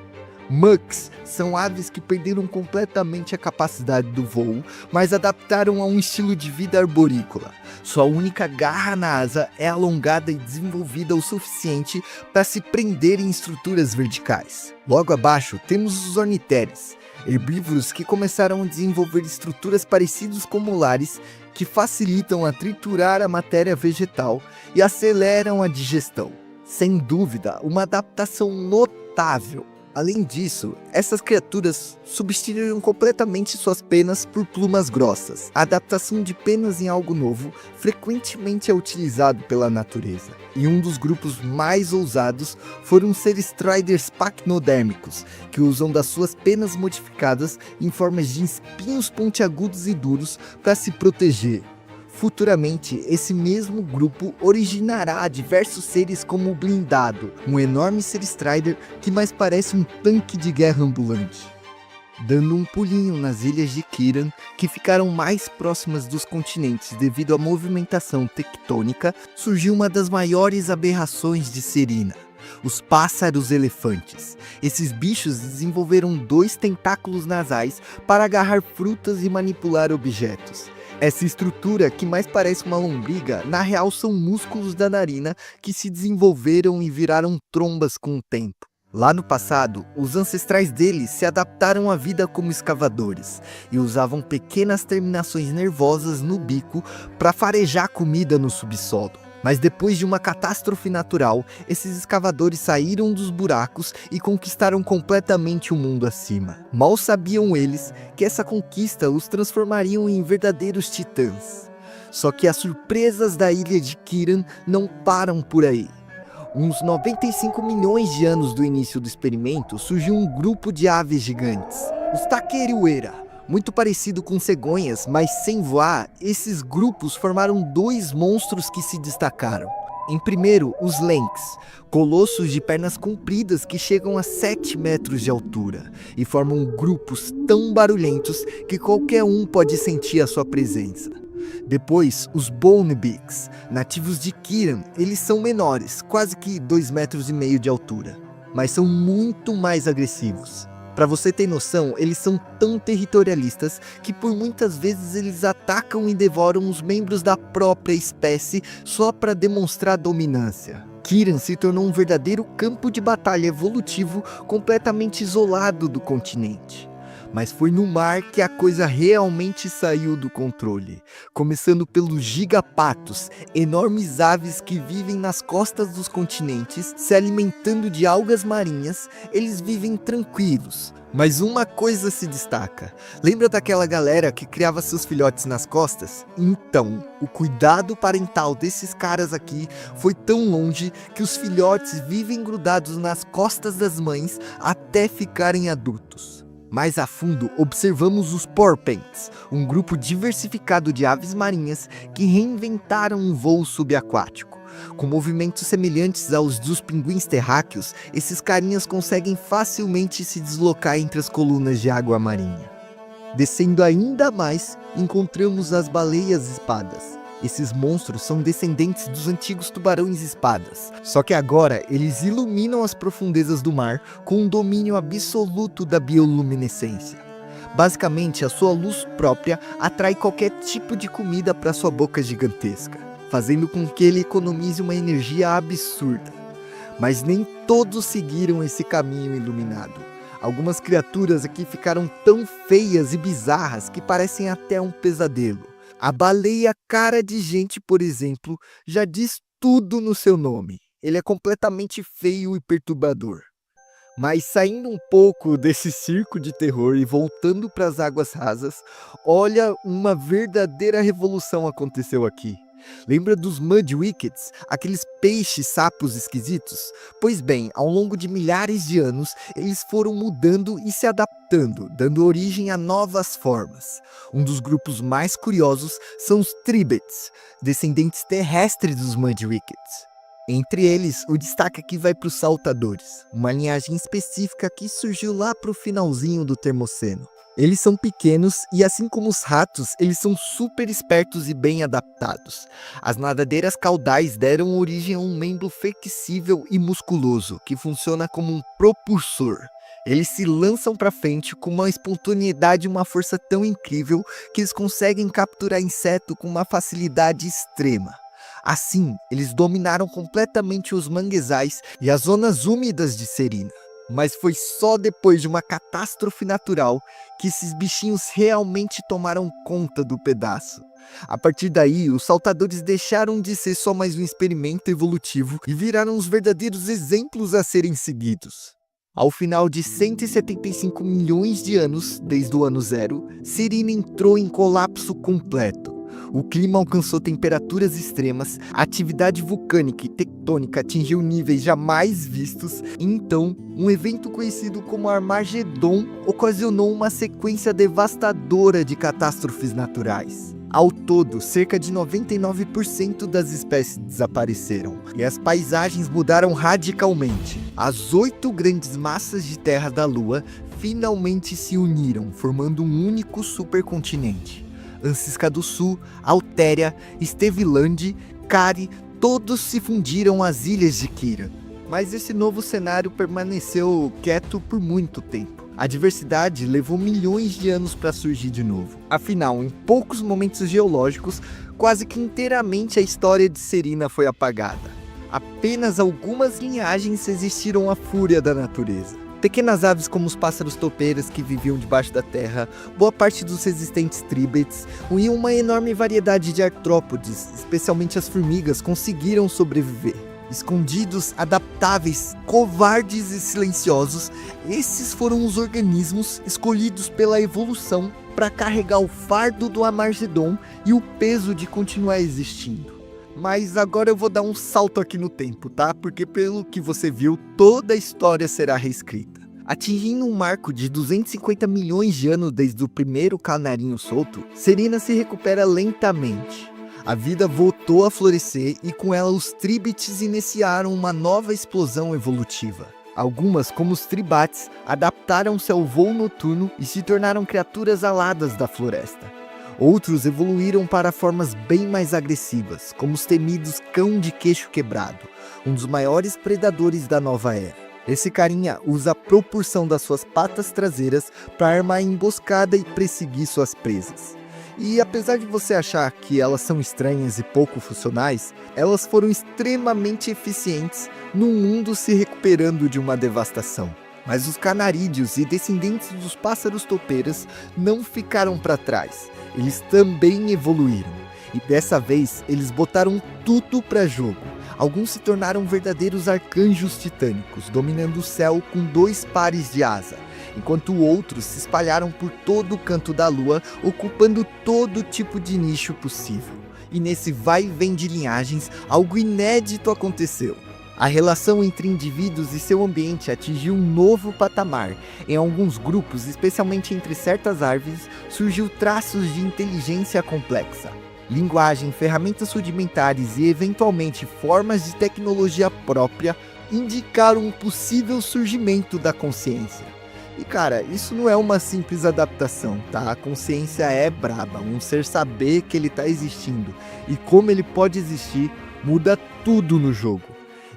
Mucks são aves que perderam completamente a capacidade do voo, mas adaptaram a um estilo de vida arborícola. Sua única garra na asa é alongada e desenvolvida o suficiente para se prender em estruturas verticais. Logo abaixo temos os ornitéres, herbívoros que começaram a desenvolver estruturas parecidas com molares que facilitam a triturar a matéria vegetal e aceleram a digestão. Sem dúvida, uma adaptação notável. Além disso, essas criaturas substituíram completamente suas penas por plumas grossas. A adaptação de penas em algo novo frequentemente é utilizado pela natureza. E um dos grupos mais ousados foram os Serstriders pacnodérmicos, que usam das suas penas modificadas em formas de espinhos pontiagudos e duros para se proteger. Futuramente, esse mesmo grupo originará diversos seres como o Blindado, um enorme Serstrider que mais parece um tanque de guerra ambulante. Dando um pulinho nas ilhas de Kiran, que ficaram mais próximas dos continentes devido à movimentação tectônica, surgiu uma das maiores aberrações de Serina: os pássaros-elefantes. Esses bichos desenvolveram 2 tentáculos nasais para agarrar frutas e manipular objetos. Essa estrutura, que mais parece uma lombriga, na real são músculos da narina que se desenvolveram e viraram trombas com o tempo. Lá no passado, os ancestrais deles se adaptaram à vida como escavadores e usavam pequenas terminações nervosas no bico para farejar comida no subsolo. Mas depois de uma catástrofe natural, esses escavadores saíram dos buracos e conquistaram completamente o mundo acima. Mal sabiam eles que essa conquista os transformariam em verdadeiros titãs. Só que as surpresas da ilha de Kiran não param por aí. Uns 95 milhões de anos do início do experimento, surgiu um grupo de aves gigantes, os Taqueruera. Muito parecido com cegonhas, mas sem voar, esses grupos formaram 2 monstros que se destacaram. Em primeiro, os Lynx, colossos de pernas compridas que chegam a 7 metros de altura e formam grupos tão barulhentos que qualquer um pode sentir a sua presença. Depois, os Bonebeaks, nativos de Kiran. Eles são menores, quase que 2,5 metros de altura, mas são muito mais agressivos. Para você ter noção, eles são tão territorialistas que por muitas vezes eles atacam e devoram os membros da própria espécie só para demonstrar dominância. Kiran se tornou um verdadeiro campo de batalha evolutivo completamente isolado do continente. Mas foi no mar que a coisa realmente saiu do controle, começando pelos gigapatos, enormes aves que vivem nas costas dos continentes, se alimentando de algas marinhas. Eles vivem tranquilos. Mas uma coisa se destaca. Lembra daquela galera que criava seus filhotes nas costas? Então, o cuidado parental desses caras aqui foi tão longe que os filhotes vivem grudados nas costas das mães até ficarem adultos. Mais a fundo, observamos os porpents, um grupo diversificado de aves marinhas que reinventaram um voo subaquático. Com movimentos semelhantes aos dos pinguins terráqueos, esses carinhas conseguem facilmente se deslocar entre as colunas de água marinha. Descendo ainda mais, encontramos as baleias-espadas. Esses monstros são descendentes dos antigos tubarões-espadas, só que agora eles iluminam as profundezas do mar com um domínio absoluto da bioluminescência. Basicamente, a sua luz própria atrai qualquer tipo de comida para sua boca gigantesca, fazendo com que ele economize uma energia absurda. Mas nem todos seguiram esse caminho iluminado. Algumas criaturas aqui ficaram tão feias e bizarras que parecem até um pesadelo. A baleia cara de gente, por exemplo, já diz tudo no seu nome. Ele é completamente feio e perturbador. Mas saindo um pouco desse circo de terror e voltando para as águas rasas, olha, uma verdadeira revolução aconteceu aqui. Lembra dos Mudwickets, aqueles peixes sapos esquisitos? Pois bem, ao longo de milhares de anos, eles foram mudando e se adaptando, dando origem a novas formas. Um dos grupos mais curiosos são os Tribets, descendentes terrestres dos Mudwickets. Entre eles, o destaque aqui vai para os saltadores, uma linhagem específica que surgiu lá para o finalzinho do Termoceno. Eles são pequenos e, assim como os ratos, eles são super espertos e bem adaptados. As nadadeiras caudais deram origem a um membro flexível e musculoso, que funciona como um propulsor. Eles se lançam para frente com uma espontaneidade e uma força tão incrível que eles conseguem capturar inseto com uma facilidade extrema. Assim, eles dominaram completamente os manguezais e as zonas úmidas de Serina. Mas foi só depois de uma catástrofe natural que esses bichinhos realmente tomaram conta do pedaço. A partir daí, os saltadores deixaram de ser só mais um experimento evolutivo e viraram os verdadeiros exemplos a serem seguidos. Ao final de 175 milhões de anos, desde o ano zero, Serina entrou em colapso completo. O clima alcançou temperaturas extremas, a atividade vulcânica e tectônica atingiu níveis jamais vistos, e então, um evento conhecido como Armagedon ocasionou uma sequência devastadora de catástrofes naturais. Ao todo, cerca de 99% das espécies desapareceram, e as paisagens mudaram radicalmente. As 8 grandes massas de terra da Lua finalmente se uniram, formando um único supercontinente. Ancisca do Sul, Altéria, Stevilande, Cari, todos se fundiram às ilhas de Kira. Mas esse novo cenário permaneceu quieto por muito tempo. A diversidade levou milhões de anos para surgir de novo. Afinal, em poucos momentos geológicos, quase que inteiramente a história de Serina foi apagada. Apenas algumas linhagens resistiram à fúria da natureza. Pequenas aves como os pássaros topeiras que viviam debaixo da terra, boa parte dos resistentes Tribets e uma enorme variedade de artrópodes, especialmente as formigas, conseguiram sobreviver. Escondidos, adaptáveis, covardes e silenciosos, esses foram os organismos escolhidos pela evolução para carregar o fardo do Armagedon e o peso de continuar existindo. Mas agora eu vou dar um salto aqui no tempo, tá? Porque pelo que você viu, toda a história será reescrita. Atingindo um marco de 250 milhões de anos desde o primeiro canarinho solto, Serina se recupera lentamente. A vida voltou a florescer e com ela os Tribets iniciaram uma nova explosão evolutiva. Algumas, como os Tribates, adaptaram-se ao voo noturno e se tornaram criaturas aladas da floresta. Outros evoluíram para formas bem mais agressivas, como os temidos cão de queixo quebrado, um dos maiores predadores da nova era. Esse carinha usa a propulsão das suas patas traseiras para armar emboscada e perseguir suas presas. E apesar de você achar que elas são estranhas e pouco funcionais, elas foram extremamente eficientes num mundo se recuperando de uma devastação. Mas os canarídeos e descendentes dos pássaros topeiras não ficaram para trás. Eles também evoluíram. E dessa vez, eles botaram tudo para jogo. Alguns se tornaram verdadeiros arcanjos titânicos, dominando o céu com 2 pares de asa, enquanto outros se espalharam por todo o canto da lua, ocupando todo tipo de nicho possível. E nesse vai e vem de linhagens, algo inédito aconteceu. A relação entre indivíduos e seu ambiente atingiu um novo patamar. Em alguns grupos, especialmente entre certas árvores, surgiu traços de inteligência complexa. Linguagem, ferramentas rudimentares e, eventualmente, formas de tecnologia própria indicaram um possível surgimento da consciência. E cara, isso não é uma simples adaptação, tá? A consciência é braba, um ser saber que ele tá existindo e como ele pode existir muda tudo no jogo.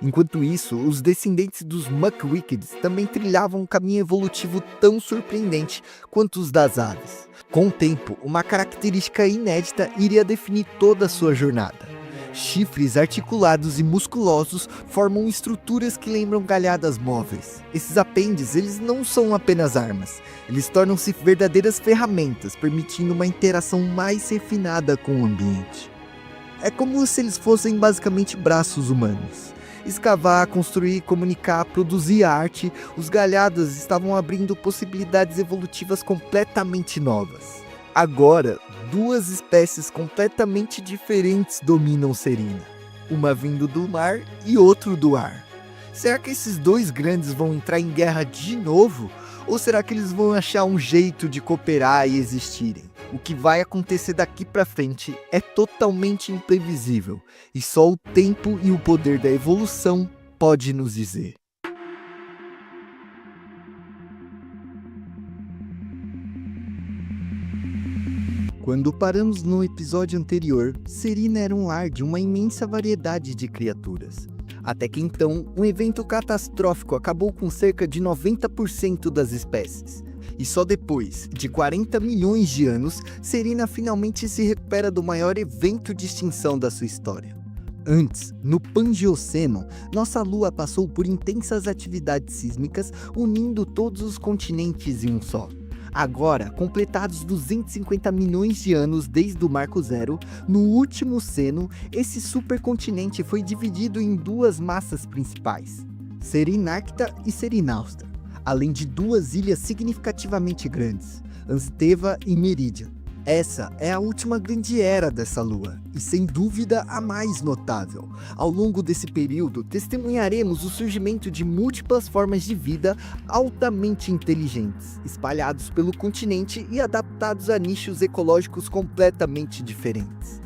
Enquanto isso, os descendentes dos Muckwickeds também trilhavam um caminho evolutivo tão surpreendente quanto os das aves. Com o tempo, uma característica inédita iria definir toda a sua jornada. Chifres articulados e musculosos formam estruturas que lembram galhadas móveis. Esses apêndices, eles não são apenas armas, eles tornam-se verdadeiras ferramentas, permitindo uma interação mais refinada com o ambiente. É como se eles fossem basicamente braços humanos. Escavar, construir, comunicar, produzir arte, os galhadas estavam abrindo possibilidades evolutivas completamente novas. Agora, 2 espécies completamente diferentes dominam Serena, uma vindo do mar e outro do ar. Será que esses 2 grandes vão entrar em guerra de novo? Ou será que eles vão achar um jeito de cooperar e existirem? O que vai acontecer daqui pra frente é totalmente imprevisível, e só o tempo e o poder da evolução pode nos dizer. Quando paramos no episódio anterior, Serena era um lar de uma imensa variedade de criaturas. Até que então, um evento catastrófico acabou com cerca de 90% das espécies. E só depois de 40 milhões de anos, Serena finalmente se recupera do maior evento de extinção da sua história. Antes, no Pangeoceno, nossa Lua passou por intensas atividades sísmicas, unindo todos os continentes em um só. Agora, completados 250 milhões de anos desde o Marco Zero, no último Ceno, esse supercontinente foi dividido em 2 massas principais, Serenarcta e Serenaustra, além de 2 ilhas significativamente grandes, Ansteva e Meridian. Essa é a última grande era dessa lua, e sem dúvida a mais notável. Ao longo desse período, testemunharemos o surgimento de múltiplas formas de vida altamente inteligentes, espalhados pelo continente e adaptados a nichos ecológicos completamente diferentes.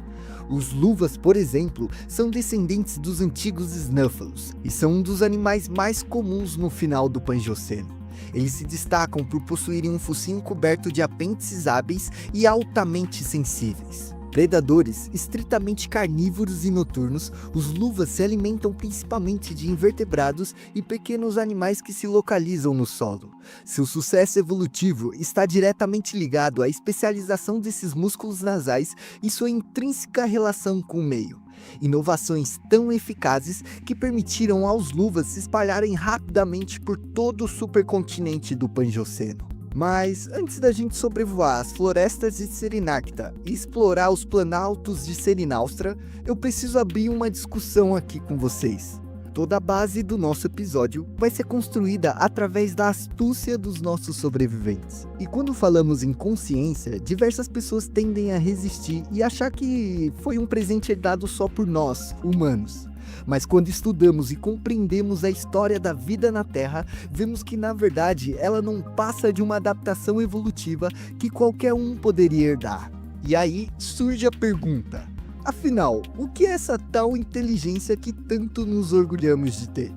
Os luvas, por exemplo, são descendentes dos antigos Snuffles, e são um dos animais mais comuns no final do Pangeoceno. Eles se destacam por possuírem um focinho coberto de apêndices hábeis e altamente sensíveis. Predadores estritamente carnívoros e noturnos, os luvas se alimentam principalmente de invertebrados e pequenos animais que se localizam no solo. Seu sucesso evolutivo está diretamente ligado à especialização desses músculos nasais e sua intrínseca relação com o meio. Inovações tão eficazes que permitiram aos luvas se espalharem rapidamente por todo o supercontinente do Pangeoceno. Mas antes da gente sobrevoar as florestas de Serenarcta e explorar os planaltos de Serenaustra, eu preciso abrir uma discussão aqui com vocês. Toda a base do nosso episódio vai ser construída através da astúcia dos nossos sobreviventes. E quando falamos em consciência, diversas pessoas tendem a resistir e achar que foi um presente dado só por nós, humanos. Mas quando estudamos e compreendemos a história da vida na Terra, vemos que na verdade ela não passa de uma adaptação evolutiva que qualquer um poderia herdar. E aí surge a pergunta: afinal, o que é essa tal inteligência que tanto nos orgulhamos de ter?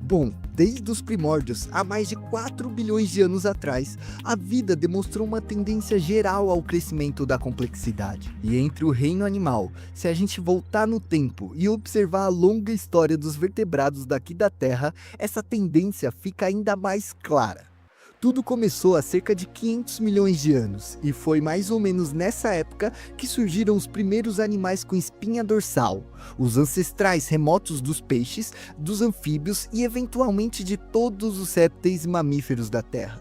Bom, desde os primórdios, há mais de 4 bilhões de anos atrás, a vida demonstrou uma tendência geral ao crescimento da complexidade. E entre o reino animal, se a gente voltar no tempo e observar a longa história dos vertebrados daqui da Terra, essa tendência fica ainda mais clara. Tudo começou há cerca de 500 milhões de anos, e foi mais ou menos nessa época que surgiram os primeiros animais com espinha dorsal, os ancestrais remotos dos peixes, dos anfíbios e eventualmente de todos os répteis e mamíferos da Terra.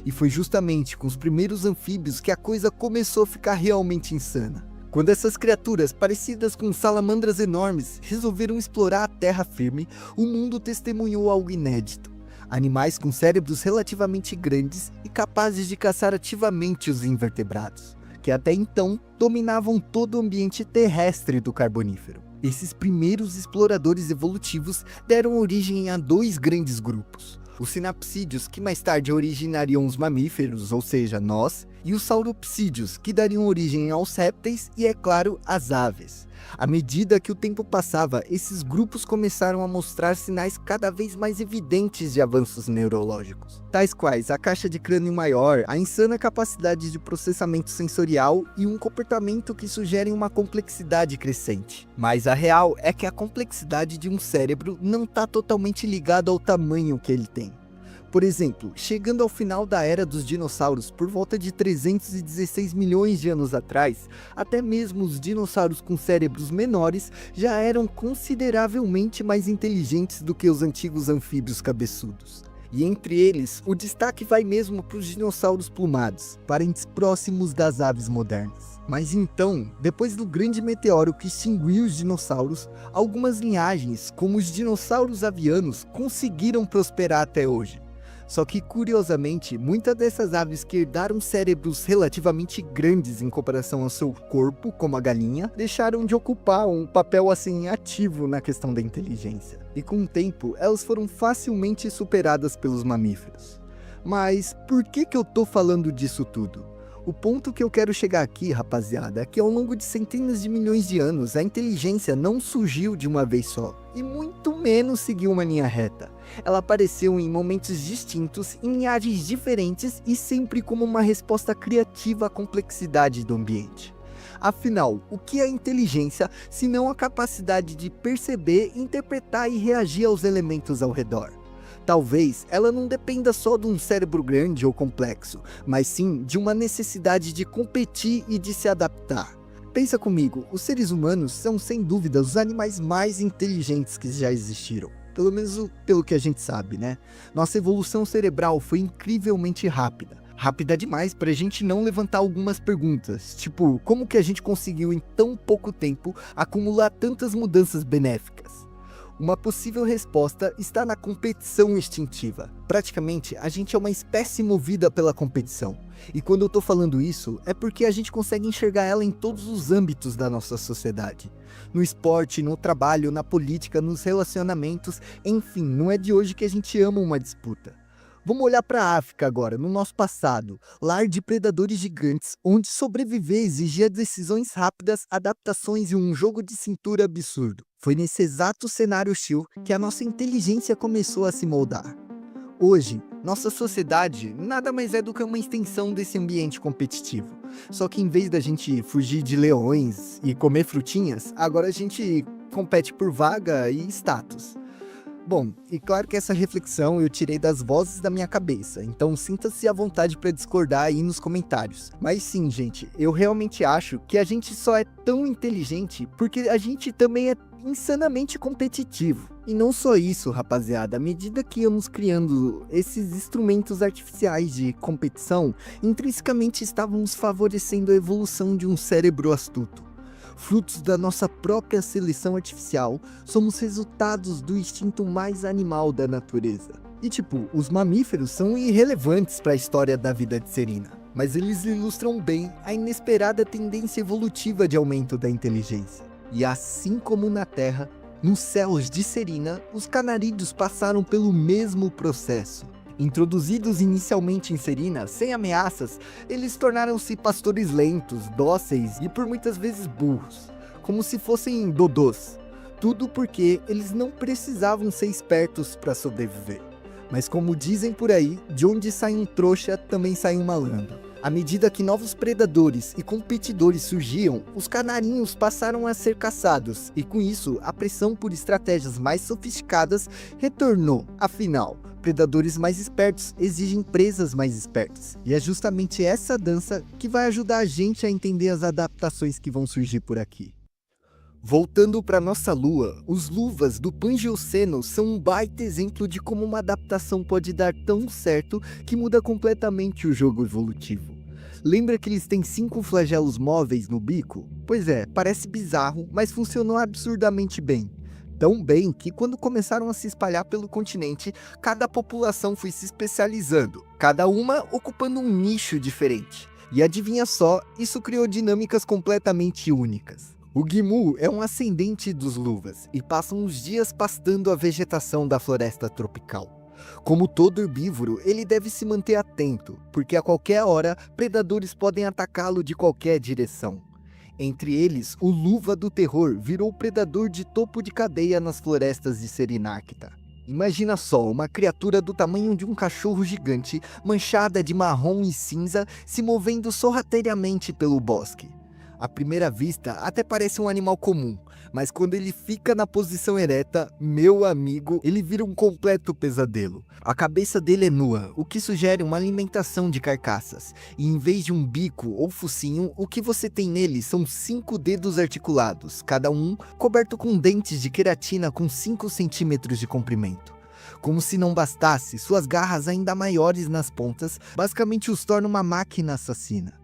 E foi justamente com os primeiros anfíbios que a coisa começou a ficar realmente insana. Quando essas criaturas, parecidas com salamandras enormes, resolveram explorar a terra firme, o mundo testemunhou algo inédito. Animais com cérebros relativamente grandes e capazes de caçar ativamente os invertebrados, que até então dominavam todo o ambiente terrestre do Carbonífero. Esses primeiros exploradores evolutivos deram origem a dois grandes grupos: os sinapsídeos, que mais tarde originariam os mamíferos, ou seja, nós, e os sauropsídeos, que dariam origem aos répteis e, é claro, às aves. À medida que o tempo passava, esses grupos começaram a mostrar sinais cada vez mais evidentes de avanços neurológicos, tais quais a caixa de crânio maior, a insana capacidade de processamento sensorial e um comportamento que sugerem uma complexidade crescente. Mas a real é que a complexidade de um cérebro não está totalmente ligada ao tamanho que ele tem. Por exemplo, chegando ao final da era dos dinossauros, por volta de 316 milhões de anos atrás, até mesmo os dinossauros com cérebros menores já eram consideravelmente mais inteligentes do que os antigos anfíbios cabeçudos. E entre eles, o destaque vai mesmo para os dinossauros plumados, parentes próximos das aves modernas. Mas então, depois do grande meteoro que extinguiu os dinossauros, algumas linhagens, como os dinossauros avianos, conseguiram prosperar até hoje. Só que, curiosamente, muitas dessas aves que herdaram cérebros relativamente grandes em comparação ao seu corpo, como a galinha, deixaram de ocupar um papel assim ativo na questão da inteligência. E com o tempo, elas foram facilmente superadas pelos mamíferos. Mas por que eu tô falando disso tudo? O ponto que eu quero chegar aqui, rapaziada, é que ao longo de centenas de milhões de anos, a inteligência não surgiu de uma vez só, e muito menos seguiu uma linha reta. Ela apareceu em momentos distintos, em linhagens diferentes e sempre como uma resposta criativa à complexidade do ambiente. Afinal, o que é inteligência se não a capacidade de perceber, interpretar e reagir aos elementos ao redor? Talvez ela não dependa só de um cérebro grande ou complexo, mas sim de uma necessidade de competir e de se adaptar. Pensa comigo, os seres humanos são sem dúvida os animais mais inteligentes que já existiram. Pelo menos pelo que a gente sabe, né? Nossa evolução cerebral foi incrivelmente rápida. Rápida demais para a gente não levantar algumas perguntas, tipo, como que a gente conseguiu em tão pouco tempo acumular tantas mudanças benéficas? Uma possível resposta está na competição instintiva. Praticamente, a gente é uma espécie movida pela competição. E quando eu tô falando isso, é porque a gente consegue enxergar ela em todos os âmbitos da nossa sociedade. No esporte, no trabalho, na política, nos relacionamentos, enfim, não é de hoje que a gente ama uma disputa. Vamos olhar para a África agora, no nosso passado, lar de predadores gigantes, onde sobreviver exigia decisões rápidas, adaptações e um jogo de cintura absurdo. Foi nesse exato cenário hostil que a nossa inteligência começou a se moldar. Hoje, nossa sociedade nada mais é do que uma extensão desse ambiente competitivo. Só que em vez da gente fugir de leões e comer frutinhas, agora a gente compete por vaga e status. Bom, e claro que essa reflexão eu tirei das vozes da minha cabeça, então sinta-se à vontade para discordar aí nos comentários. Mas sim, gente, eu realmente acho que a gente só é tão inteligente porque a gente também é insanamente competitivo. E não só isso, rapaziada, à medida que íamos criando esses instrumentos artificiais de competição, intrinsecamente estávamos favorecendo a evolução de um cérebro astuto. Frutos da nossa própria seleção artificial, somos resultados do instinto mais animal da natureza. E tipo, os mamíferos são irrelevantes para a história da vida de Serena, mas eles ilustram bem a inesperada tendência evolutiva de aumento da inteligência. E assim como na Terra, nos céus de Serena, os canarídeos passaram pelo mesmo processo. Introduzidos inicialmente em Serena, sem ameaças, eles tornaram-se pastores lentos, dóceis e por muitas vezes burros, como se fossem dodôs. Tudo porque eles não precisavam ser espertos para sobreviver. Mas como dizem por aí, de onde sai um trouxa, também sai um malandro. À medida que novos predadores e competidores surgiam, os canarinhos passaram a ser caçados, e com isso, a pressão por estratégias mais sofisticadas retornou. Afinal, predadores mais espertos exigem presas mais espertas. E é justamente essa dança que vai ajudar a gente a entender as adaptações que vão surgir por aqui. Voltando para nossa lua, os luvas do Pangeoceno são um baita exemplo de como uma adaptação pode dar tão certo que muda completamente o jogo evolutivo. Lembra que eles têm 5 flagelos móveis no bico? Pois é, parece bizarro, mas funcionou absurdamente bem. Tão bem que quando começaram a se espalhar pelo continente, cada população foi se especializando, cada uma ocupando um nicho diferente. E adivinha só, isso criou dinâmicas completamente únicas. O Gimu é um ascendente dos luvas e passa uns dias pastando a vegetação da floresta tropical. Como todo herbívoro, ele deve se manter atento, porque a qualquer hora predadores podem atacá-lo de qualquer direção. Entre eles, o Luva do Terror virou predador de topo de cadeia nas florestas de Serinacta. Imagina só, uma criatura do tamanho de um cachorro gigante, manchada de marrom e cinza, se movendo sorrateiramente pelo bosque. À primeira vista, até parece um animal comum, mas quando ele fica na posição ereta, meu amigo, ele vira um completo pesadelo. A cabeça dele é nua, o que sugere uma alimentação de carcaças, e em vez de um bico ou focinho, o que você tem nele são 5 dedos articulados, cada um coberto com dentes de queratina com 5 centímetros de comprimento. Como se não bastasse, suas garras ainda maiores nas pontas basicamente os tornam uma máquina assassina.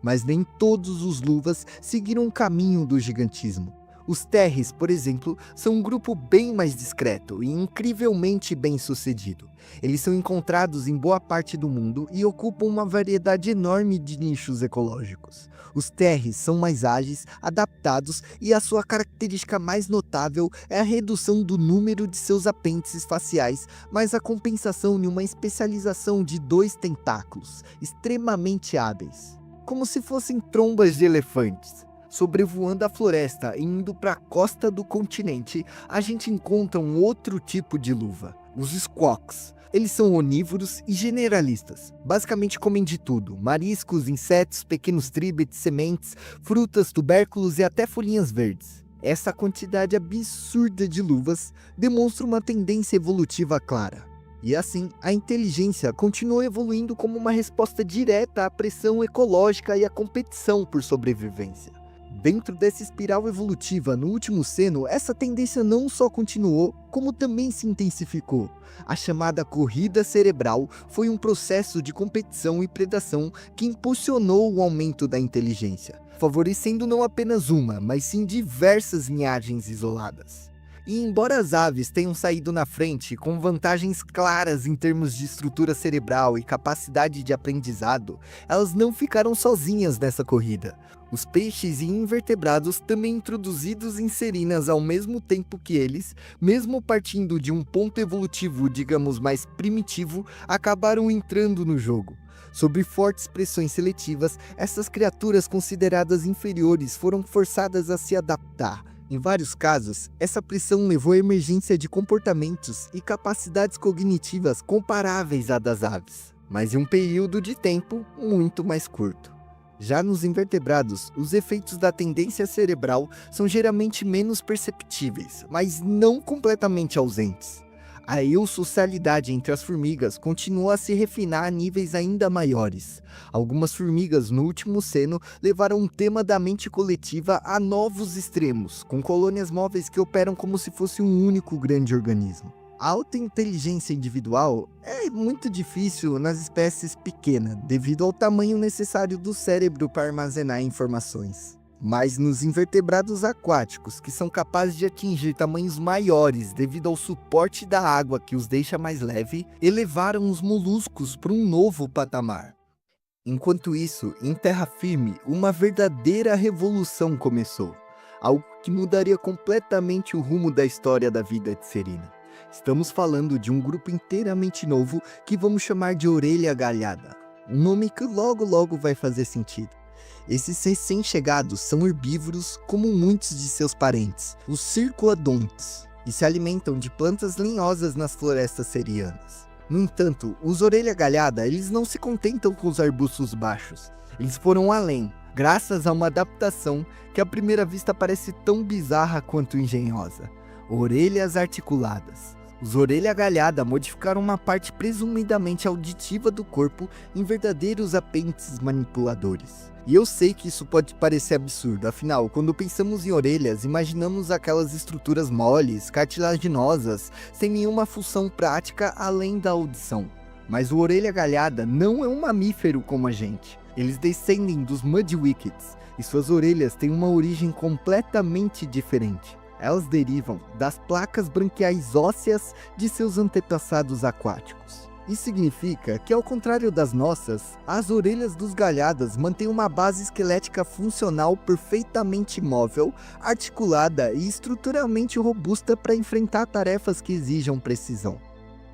Mas nem todos os luvas seguiram o caminho do gigantismo. Os Terres, por exemplo, são um grupo bem mais discreto e incrivelmente bem sucedido. Eles são encontrados em boa parte do mundo e ocupam uma variedade enorme de nichos ecológicos. Os Terres são mais ágeis, adaptados e a sua característica mais notável é a redução do número de seus apêndices faciais, mas a compensação de uma especialização de 2 tentáculos, extremamente hábeis. Como se fossem trombas de elefantes. Sobrevoando a floresta e indo para a costa do continente, a gente encontra um outro tipo de luva, os squawks. Eles são onívoros e generalistas, basicamente comem de tudo, mariscos, insetos, pequenos tríbetes, sementes, frutas, tubérculos e até folhinhas verdes. Essa quantidade absurda de luvas demonstra uma tendência evolutiva clara. E assim, a inteligência continuou evoluindo como uma resposta direta à pressão ecológica e à competição por sobrevivência. Dentro dessa espiral evolutiva no último Ceno, essa tendência não só continuou, como também se intensificou. A chamada corrida cerebral foi um processo de competição e predação que impulsionou o aumento da inteligência, favorecendo não apenas uma, mas sim diversas linhagens isoladas. E embora as aves tenham saído na frente com vantagens claras em termos de estrutura cerebral e capacidade de aprendizado, elas não ficaram sozinhas nessa corrida. Os peixes e invertebrados, também introduzidos em Serinas ao mesmo tempo que eles, mesmo partindo de um ponto evolutivo, digamos, mais primitivo, acabaram entrando no jogo. Sob fortes pressões seletivas, essas criaturas consideradas inferiores foram forçadas a se adaptar. Em vários casos, essa pressão levou à emergência de comportamentos e capacidades cognitivas comparáveis à das aves, mas em um período de tempo muito mais curto. Já nos invertebrados, os efeitos da tendência cerebral são geralmente menos perceptíveis, mas não completamente ausentes. A eusocialidade entre as formigas continuou a se refinar a níveis ainda maiores. Algumas formigas no último Ceno levaram um tema da mente coletiva a novos extremos, com colônias móveis que operam como se fosse um único grande organismo. A alta inteligência individual é muito difícil nas espécies pequenas, devido ao tamanho necessário do cérebro para armazenar informações. Mas nos invertebrados aquáticos, que são capazes de atingir tamanhos maiores devido ao suporte da água que os deixa mais leve, elevaram os moluscos para um novo patamar. Enquanto isso, em terra firme, uma verdadeira revolução começou, algo que mudaria completamente o rumo da história da vida de Serena. Estamos falando de um grupo inteiramente novo que vamos chamar de Orelha Galhada, um nome que logo vai fazer sentido. Esses recém-chegados são herbívoros como muitos de seus parentes, os circoodontes, e se alimentam de plantas lenhosas nas florestas serianas. No entanto, os orelha galhada, eles não se contentam com os arbustos baixos. Eles foram além, graças a uma adaptação que à primeira vista parece tão bizarra quanto engenhosa. Orelhas articuladas. Os orelha galhada modificaram uma parte presumidamente auditiva do corpo em verdadeiros apêndices manipuladores. E eu sei que isso pode parecer absurdo, afinal, quando pensamos em orelhas, imaginamos aquelas estruturas moles, cartilaginosas, sem nenhuma função prática além da audição. Mas o orelha galhada não é um mamífero como a gente. Eles descendem dos Mudwickets, e suas orelhas têm uma origem completamente diferente. Elas derivam das placas branquiais ósseas de seus antepassados aquáticos. Isso significa que, ao contrário das nossas, as orelhas dos galhadas mantêm uma base esquelética funcional perfeitamente móvel, articulada e estruturalmente robusta para enfrentar tarefas que exijam precisão.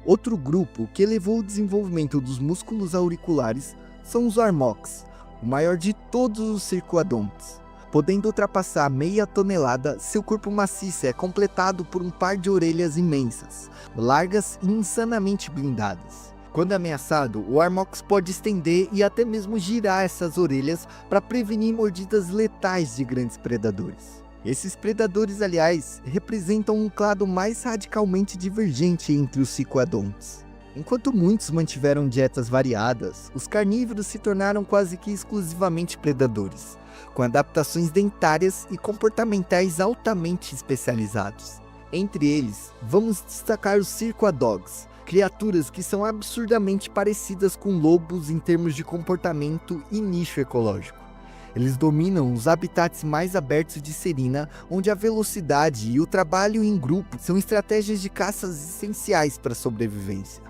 Outro grupo que elevou o desenvolvimento dos músculos auriculares são os armox, o maior de todos os circoadontes. Podendo ultrapassar meia tonelada, seu corpo maciço é completado por um par de orelhas imensas, largas e insanamente blindadas. Quando ameaçado, o armox pode estender e até mesmo girar essas orelhas para prevenir mordidas letais de grandes predadores. Esses predadores, aliás, representam um clado mais radicalmente divergente entre os cicoadontes. Enquanto muitos mantiveram dietas variadas, os carnívoros se tornaram quase que exclusivamente predadores, com adaptações dentárias e comportamentais altamente especializados. Entre eles, vamos destacar os circoadogs, criaturas que são absurdamente parecidas com lobos em termos de comportamento e nicho ecológico. Eles dominam os habitats mais abertos de Serina, onde a velocidade e o trabalho em grupo são estratégias de caças essenciais para a sobrevivência.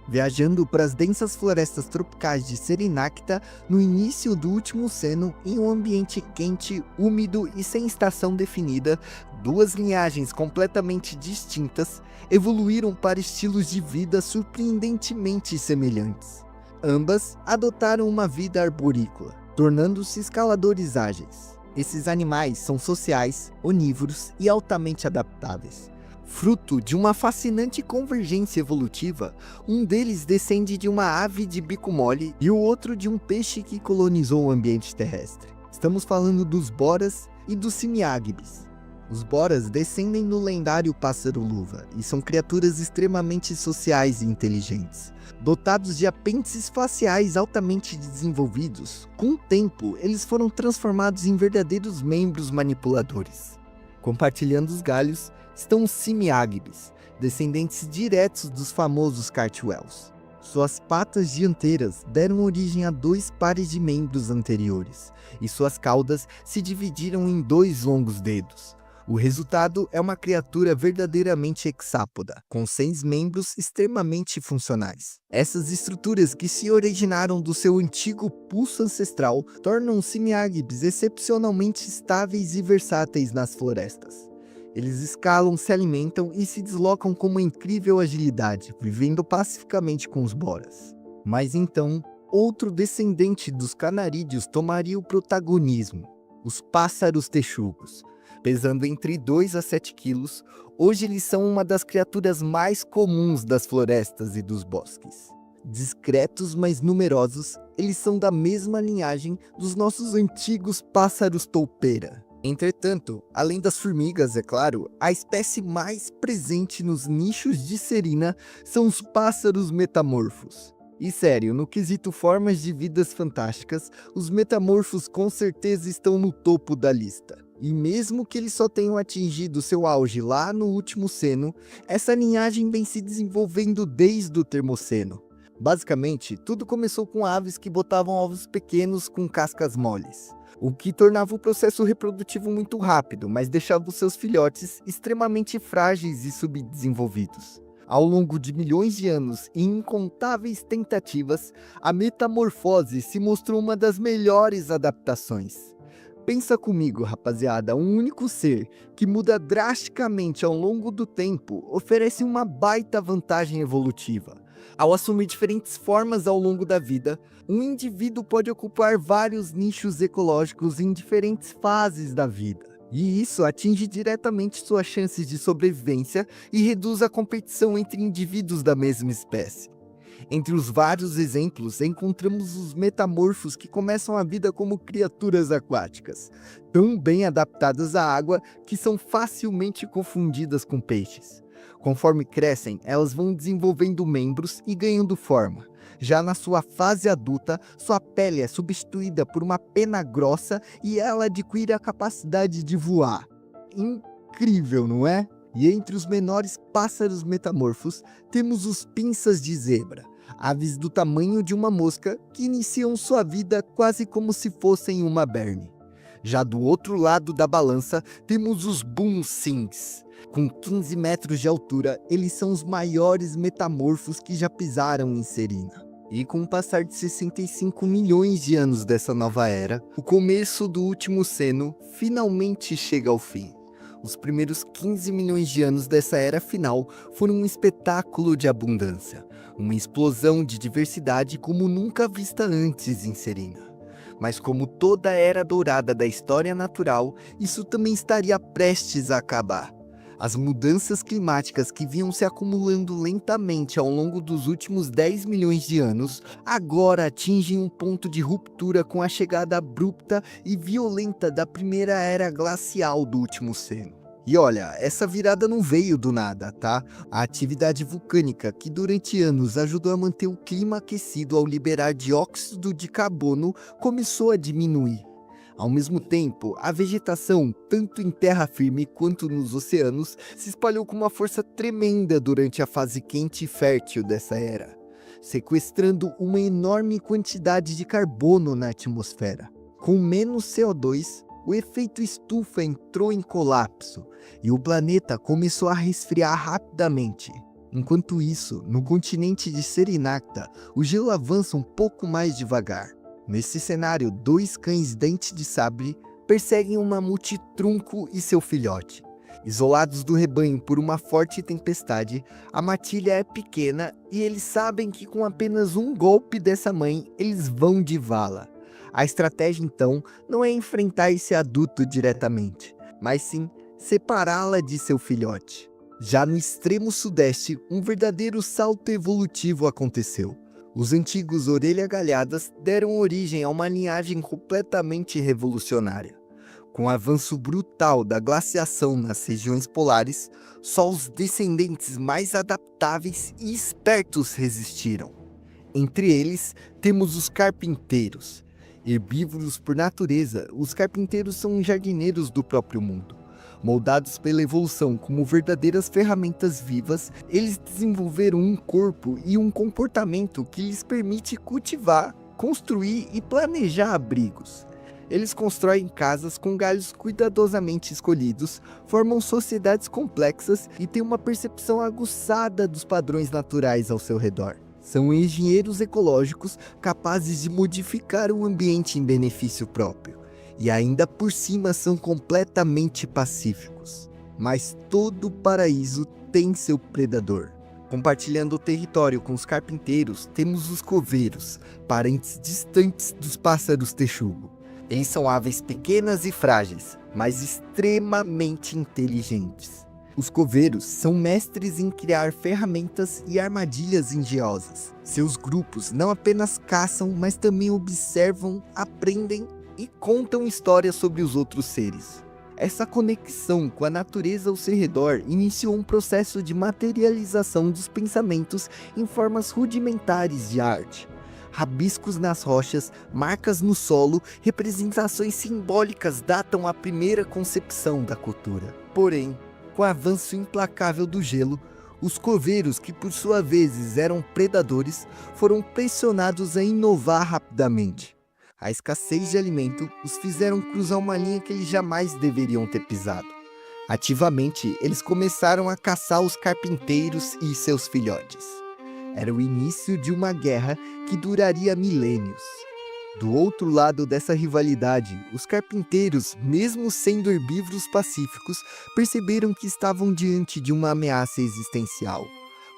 Viajando para as densas florestas tropicais de Serinacta no início do último Ceno, em um ambiente quente, úmido e sem estação definida, duas linhagens completamente distintas evoluíram para estilos de vida surpreendentemente semelhantes. Ambas adotaram uma vida arborícola, tornando-se escaladores ágeis. Esses animais são sociais, onívoros e altamente adaptáveis. Fruto de uma fascinante convergência evolutiva, um deles descende de uma ave de bico mole e o outro de um peixe que colonizou o ambiente terrestre. Estamos falando dos boras e dos simiágibes. Os boras descendem do lendário pássaro-luva e são criaturas extremamente sociais e inteligentes. Dotados de apêndices faciais altamente desenvolvidos, com o tempo eles foram transformados em verdadeiros membros manipuladores. Compartilhando os galhos estão os simiágibes, descendentes diretos dos famosos cartwells. Suas patas dianteiras deram origem a 2 pares de membros anteriores, e suas caudas se dividiram em 2 longos dedos. O resultado é uma criatura verdadeiramente hexápoda, com 6 membros extremamente funcionais. Essas estruturas que se originaram do seu antigo pulso ancestral tornam os simiágibes excepcionalmente estáveis e versáteis nas florestas. Eles escalam, se alimentam e se deslocam com uma incrível agilidade, vivendo pacificamente com os boras. Mas então, outro descendente dos canarídeos tomaria o protagonismo: os pássaros texugos. Pesando entre 2 a 7 quilos, hoje eles são uma das criaturas mais comuns das florestas e dos bosques. Discretos, mas numerosos, eles são da mesma linhagem dos nossos antigos pássaros toupeira. Entretanto, além das formigas, é claro, a espécie mais presente nos nichos de Serina são os pássaros metamorfos. E sério, no quesito formas de vidas fantásticas, os metamorfos com certeza estão no topo da lista. E mesmo que eles só tenham atingido seu auge lá no último Ceno, essa linhagem vem se desenvolvendo desde o Termoceno. Basicamente, tudo começou com aves que botavam ovos pequenos com cascas moles, o que tornava o processo reprodutivo muito rápido, mas deixava os seus filhotes extremamente frágeis e subdesenvolvidos. Ao longo de milhões de anos e incontáveis tentativas, a metamorfose se mostrou uma das melhores adaptações. Pensa comigo, rapaziada, um único ser que muda drasticamente ao longo do tempo oferece uma baita vantagem evolutiva. Ao assumir diferentes formas ao longo da vida, um indivíduo pode ocupar vários nichos ecológicos em diferentes fases da vida. E isso atinge diretamente suas chances de sobrevivência e reduz a competição entre indivíduos da mesma espécie. Entre os vários exemplos, encontramos os metamorfos que começam a vida como criaturas aquáticas, tão bem adaptadas à água que são facilmente confundidas com peixes. Conforme crescem, elas vão desenvolvendo membros e ganhando forma. Já na sua fase adulta, sua pele é substituída por uma pena grossa e ela adquire a capacidade de voar. Incrível, não é? E entre os menores pássaros metamorfos, temos os pinças de zebra, aves do tamanho de uma mosca que iniciam sua vida quase como se fossem uma berne. Já do outro lado da balança, temos os bunsins. Com 15 metros de altura, eles são os maiores metamorfos que já pisaram em Serena. E com o passar de 65 milhões de anos dessa nova era, o começo do último Ceno finalmente chega ao fim. Os primeiros 15 milhões de anos dessa era final foram um espetáculo de abundância, uma explosão de diversidade como nunca vista antes em Serena. Mas como toda era dourada da história natural, isso também estaria prestes a acabar. As mudanças climáticas que vinham se acumulando lentamente ao longo dos últimos 10 milhões de anos, agora atingem um ponto de ruptura com a chegada abrupta e violenta da primeira era glacial do último Ceno. E olha, essa virada não veio do nada, tá? A atividade vulcânica, que durante anos ajudou a manter o clima aquecido ao liberar dióxido de carbono, começou a diminuir. Ao mesmo tempo, a vegetação, tanto em terra firme quanto nos oceanos, se espalhou com uma força tremenda durante a fase quente e fértil dessa era, sequestrando uma enorme quantidade de carbono na atmosfera. Com menos CO2, o efeito estufa entrou em colapso e o planeta começou a resfriar rapidamente. Enquanto isso, no continente de Serenacta, o gelo avança um pouco mais devagar. Nesse cenário, 2 cães dente de sabre perseguem um mamute trunco e seu filhote. Isolados do rebanho por uma forte tempestade, a matilha é pequena e eles sabem que com apenas um golpe dessa mãe, eles vão de vala. A estratégia, então, não é enfrentar esse adulto diretamente, mas sim separá-la de seu filhote. Já no extremo sudeste, um verdadeiro salto evolutivo aconteceu. Os antigos orelha galhadas deram origem a uma linhagem completamente revolucionária. Com o avanço brutal da glaciação nas regiões polares, só os descendentes mais adaptáveis e espertos resistiram. Entre eles, temos os carpinteiros. Herbívoros por natureza, os carpinteiros são jardineiros do próprio mundo. Moldados pela evolução como verdadeiras ferramentas vivas, eles desenvolveram um corpo e um comportamento que lhes permite cultivar, construir e planejar abrigos. Eles constroem casas com galhos cuidadosamente escolhidos, formam sociedades complexas e têm uma percepção aguçada dos padrões naturais ao seu redor. São engenheiros ecológicos capazes de modificar o ambiente em benefício próprio. E ainda por cima são completamente pacíficos. Mas todo paraíso tem seu predador. Compartilhando o território com os carpinteiros, temos os coveiros, parentes distantes dos pássaros texugo. Eles são aves pequenas e frágeis, mas extremamente inteligentes. Os coveiros são mestres em criar ferramentas e armadilhas engenhosas. Seus grupos não apenas caçam, mas também observam, aprendem e contam histórias sobre os outros seres. Essa conexão com a natureza ao seu redor iniciou um processo de materialização dos pensamentos em formas rudimentares de arte. Rabiscos nas rochas, marcas no solo, representações simbólicas datam a primeira concepção da cultura. Porém, com o avanço implacável do gelo, os coveiros, que por sua vez eram predadores, foram pressionados a inovar rapidamente. A escassez de alimento os fizeram cruzar uma linha que eles jamais deveriam ter pisado. Ativamente, eles começaram a caçar os carpinteiros e seus filhotes. Era o início de uma guerra que duraria milênios. Do outro lado dessa rivalidade, os carpinteiros, mesmo sendo herbívoros pacíficos, perceberam que estavam diante de uma ameaça existencial.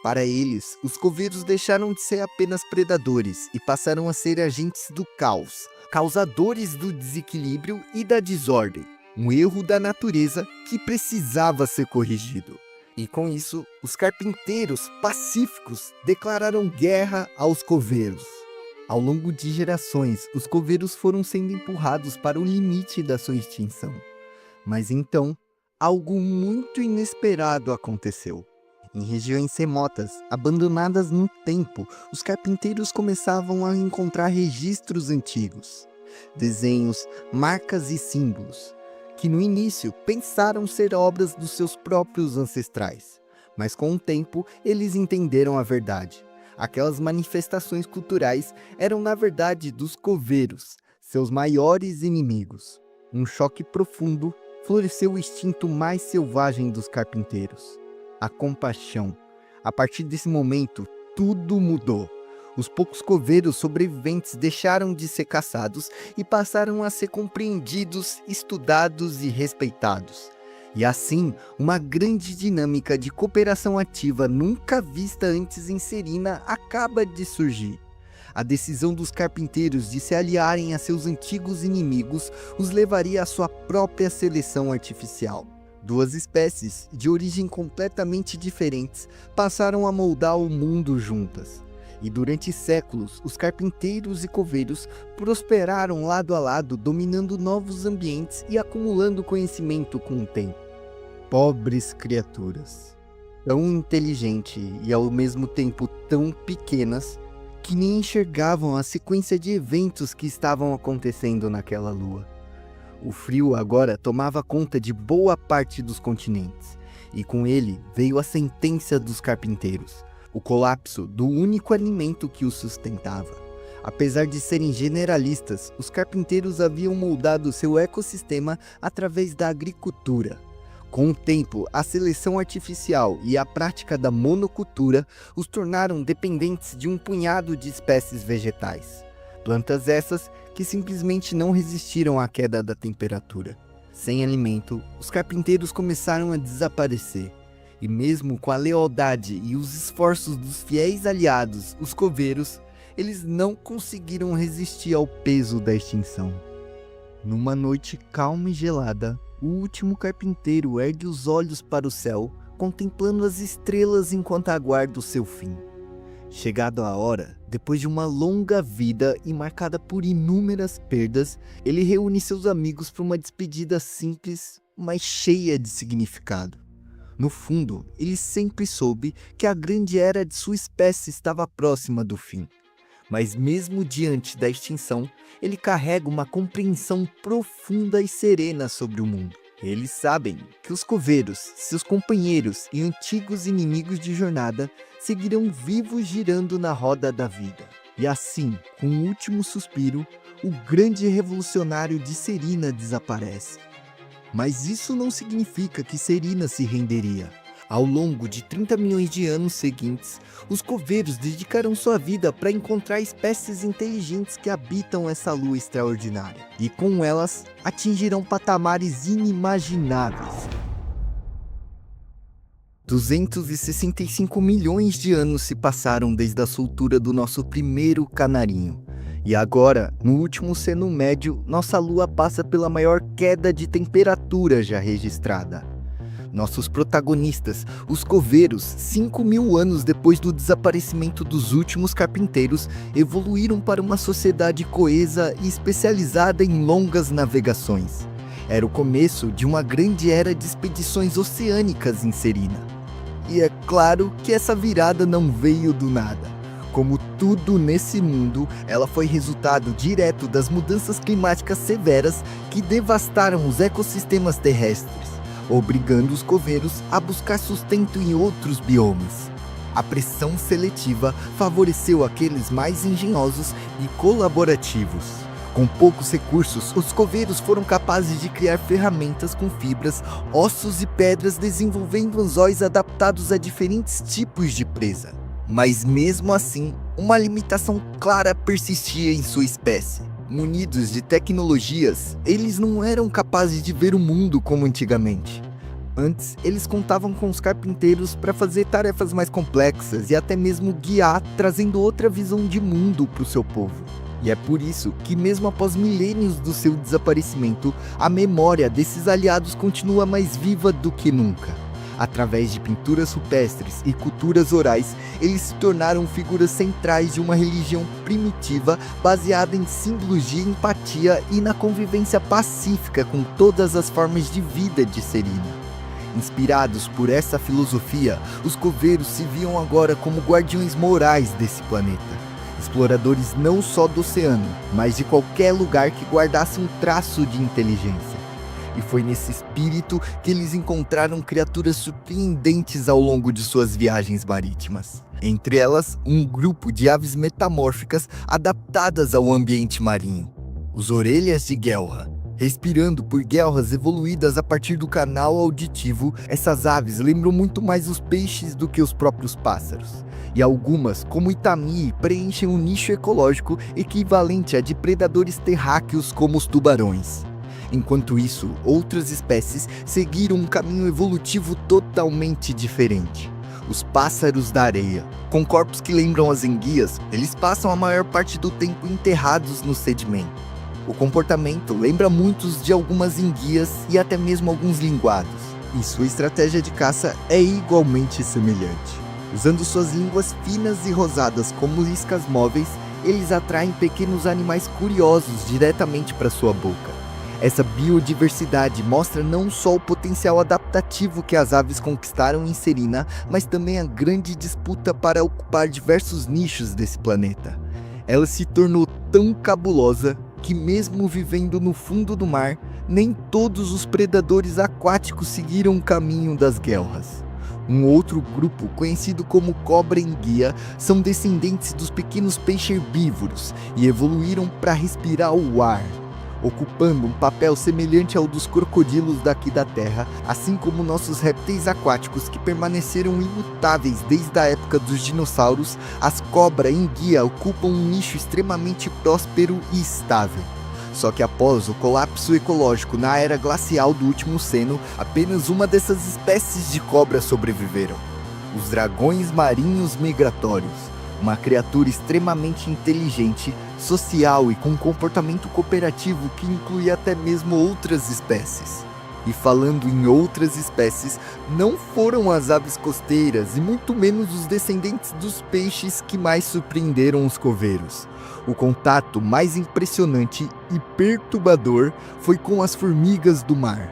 Para eles, os coveiros deixaram de ser apenas predadores e passaram a ser agentes do caos, causadores do desequilíbrio e da desordem, um erro da natureza que precisava ser corrigido. E com isso, os carpinteiros pacíficos declararam guerra aos coveiros. Ao longo de gerações, os coveiros foram sendo empurrados para o limite da sua extinção. Mas então, algo muito inesperado aconteceu. Em regiões remotas, abandonadas no tempo, os carpinteiros começavam a encontrar registros antigos, desenhos, marcas e símbolos, que no início pensaram ser obras dos seus próprios ancestrais. Mas com o tempo, eles entenderam a verdade. Aquelas manifestações culturais eram na verdade dos coveiros, seus maiores inimigos. Um choque profundo floresceu o instinto mais selvagem dos carpinteiros, a compaixão. A partir desse momento, tudo mudou. Os poucos coveiros sobreviventes deixaram de ser caçados e passaram a ser compreendidos, estudados e respeitados. E assim, uma grande dinâmica de cooperação ativa nunca vista antes em Serina acaba de surgir. A decisão dos carpinteiros de se aliarem a seus antigos inimigos os levaria à sua própria seleção artificial. Duas espécies, de origem completamente diferentes, passaram a moldar o mundo juntas. E durante séculos, os carpinteiros e coveiros prosperaram lado a lado, dominando novos ambientes e acumulando conhecimento com o tempo. Pobres criaturas, tão inteligentes e ao mesmo tempo tão pequenas, que nem enxergavam a sequência de eventos que estavam acontecendo naquela lua. O frio agora tomava conta de boa parte dos continentes, e com ele veio a sentença dos carpinteiros, o colapso do único alimento que os sustentava. Apesar de serem generalistas, os carpinteiros haviam moldado seu ecossistema através da agricultura. Com o tempo, a seleção artificial e a prática da monocultura os tornaram dependentes de um punhado de espécies vegetais. Plantas essas que simplesmente não resistiram à queda da temperatura. Sem alimento, os carpinteiros começaram a desaparecer. E mesmo com a lealdade e os esforços dos fiéis aliados, os coveiros, eles não conseguiram resistir ao peso da extinção. Numa noite calma e gelada, o último carpinteiro ergue os olhos para o céu, contemplando as estrelas enquanto aguarda o seu fim. Chegado a hora, depois de uma longa vida e marcada por inúmeras perdas, ele reúne seus amigos para uma despedida simples, mas cheia de significado. No fundo, ele sempre soube que a grande era de sua espécie estava próxima do fim. Mas mesmo diante da extinção, ele carrega uma compreensão profunda e serena sobre o mundo. Eles sabem que os coveiros, seus companheiros e antigos inimigos de jornada, seguirão vivos girando na roda da vida. E assim, com o último suspiro, o grande revolucionário de Serina desaparece. Mas isso não significa que Serina se renderia. Ao longo de 30 milhões de anos seguintes, os coveiros dedicaram sua vida para encontrar espécies inteligentes que habitam essa lua extraordinária. E com elas, atingirão patamares inimagináveis. 265 milhões de anos se passaram desde a soltura do nosso primeiro canarinho. E agora, no último seno médio, nossa lua passa pela maior queda de temperatura já registrada. Nossos protagonistas, os coveiros, 5.000 anos depois do desaparecimento dos últimos carpinteiros, evoluíram para uma sociedade coesa e especializada em longas navegações. Era o começo de uma grande era de expedições oceânicas em Serina. E é claro que essa virada não veio do nada. Como tudo nesse mundo, ela foi resultado direto das mudanças climáticas severas que devastaram os ecossistemas terrestres, obrigando os coveiros a buscar sustento em outros biomas. A pressão seletiva favoreceu aqueles mais engenhosos e colaborativos. Com poucos recursos, os coveiros foram capazes de criar ferramentas com fibras, ossos e pedras, desenvolvendo anzóis adaptados a diferentes tipos de presa. Mas mesmo assim, uma limitação clara persistia em sua espécie. Munidos de tecnologias, eles não eram capazes de ver o mundo como antigamente. Antes, eles contavam com os carpinteiros para fazer tarefas mais complexas e até mesmo guiar, trazendo outra visão de mundo para o seu povo. E é por isso que mesmo após milênios do seu desaparecimento, a memória desses aliados continua mais viva do que nunca. Através de pinturas rupestres e culturas orais, eles se tornaram figuras centrais de uma religião primitiva baseada em símbolos de empatia e na convivência pacífica com todas as formas de vida de Serena. Inspirados por essa filosofia, os coveiros se viam agora como guardiões morais desse planeta. Exploradores não só do oceano, mas de qualquer lugar que guardasse um traço de inteligência. E foi nesse espírito que eles encontraram criaturas surpreendentes ao longo de suas viagens marítimas. Entre elas, um grupo de aves metamórficas adaptadas ao ambiente marinho. Os orelhas de Guelra. Respirando por guelras evoluídas a partir do canal auditivo, essas aves lembram muito mais os peixes do que os próprios pássaros. E algumas, como Itami, preenchem um nicho ecológico equivalente a de predadores terráqueos como os tubarões. Enquanto isso, outras espécies seguiram um caminho evolutivo totalmente diferente. Os pássaros da areia. Com corpos que lembram as enguias, eles passam a maior parte do tempo enterrados no sedimento. O comportamento lembra muitos de algumas enguias e até mesmo alguns linguados. E sua estratégia de caça é igualmente semelhante. Usando suas línguas finas e rosadas como iscas móveis, eles atraem pequenos animais curiosos diretamente para sua boca. Essa biodiversidade mostra não só o potencial adaptativo que as aves conquistaram em Serena, mas também a grande disputa para ocupar diversos nichos desse planeta. Ela se tornou tão cabulosa que, mesmo vivendo no fundo do mar, nem todos os predadores aquáticos seguiram o caminho das guelras. Um outro grupo, conhecido como cobra enguia, são descendentes dos pequenos peixes herbívoros e evoluíram para respirar o ar, ocupando um papel semelhante ao dos crocodilos daqui da Terra, assim como nossos répteis aquáticos que permaneceram imutáveis desde a época dos dinossauros. As cobras enguia ocupam um nicho extremamente próspero e estável. Só que após o colapso ecológico na era glacial do último Ceno, apenas uma dessas espécies de cobra sobreviveram: os dragões marinhos migratórios. Uma criatura extremamente inteligente, social e com um comportamento cooperativo que inclui até mesmo outras espécies. E falando em outras espécies, não foram as aves costeiras e muito menos os descendentes dos peixes que mais surpreenderam os coveiros. O contato mais impressionante e perturbador foi com as formigas do mar.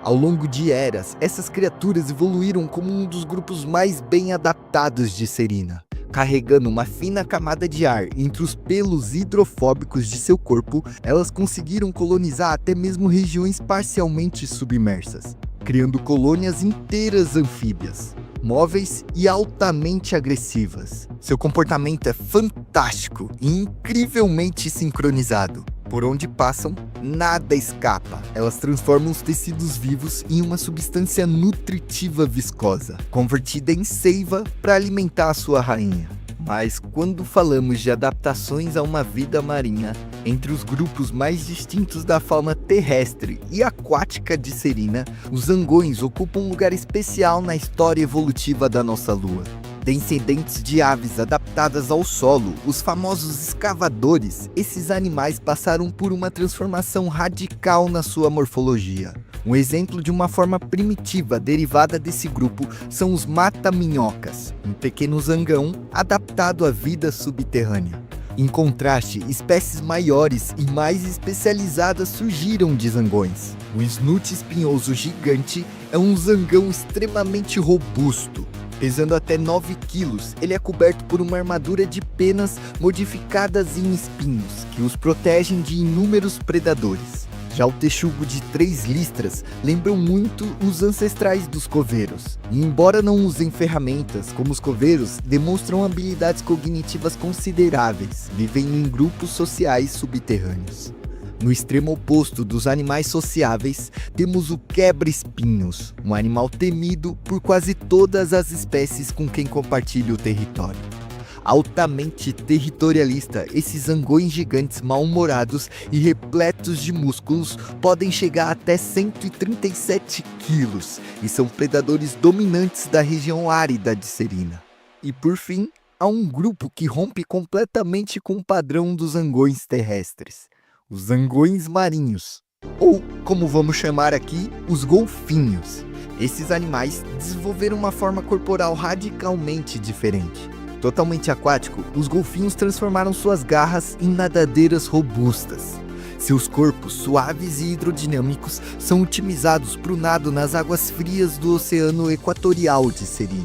Ao longo de eras, essas criaturas evoluíram como um dos grupos mais bem adaptados de Serena. Carregando uma fina camada de ar entre os pelos hidrofóbicos de seu corpo, elas conseguiram colonizar até mesmo regiões parcialmente submersas, criando colônias inteiras anfíbias, móveis e altamente agressivas. Seu comportamento é fantástico e incrivelmente sincronizado. Por onde passam, nada escapa. Elas transformam os tecidos vivos em uma substância nutritiva viscosa, convertida em seiva para alimentar a sua rainha. Mas quando falamos de adaptações a uma vida marinha, entre os grupos mais distintos da fauna terrestre e aquática de Serena, os zangões ocupam um lugar especial na história evolutiva da nossa Lua. Descendentes de aves adaptadas ao solo, os famosos escavadores, esses animais passaram por uma transformação radical na sua morfologia. Um exemplo de uma forma primitiva derivada desse grupo são os mata-minhocas, um pequeno zangão adaptado à vida subterrânea. Em contraste, espécies maiores e mais especializadas surgiram de zangões. O snoot espinhoso gigante é um zangão extremamente robusto. Pesando até 9 quilos, ele é coberto por uma armadura de penas modificadas em espinhos, que os protegem de inúmeros predadores. Já o texugo de 3 listras lembram muito os ancestrais dos coveiros. E embora não usem ferramentas, como os coveiros, demonstram habilidades cognitivas consideráveis, vivendo em grupos sociais subterrâneos. No extremo oposto dos animais sociáveis, temos o quebra-espinhos, um animal temido por quase todas as espécies com quem compartilha o território. Altamente territorialista, esses zangões gigantes mal-humorados e repletos de músculos podem chegar até 137 quilos e são predadores dominantes da região árida de Serena. E por fim, há um grupo que rompe completamente com o padrão dos zangões terrestres: os zangões marinhos, ou como vamos chamar aqui, os golfinhos, Esses animais desenvolveram uma forma corporal radicalmente diferente. Totalmente aquático, os golfinhos transformaram suas garras em nadadeiras robustas. Seus corpos, suaves e hidrodinâmicos, são otimizados para o nado nas águas frias do Oceano Equatorial de Serina.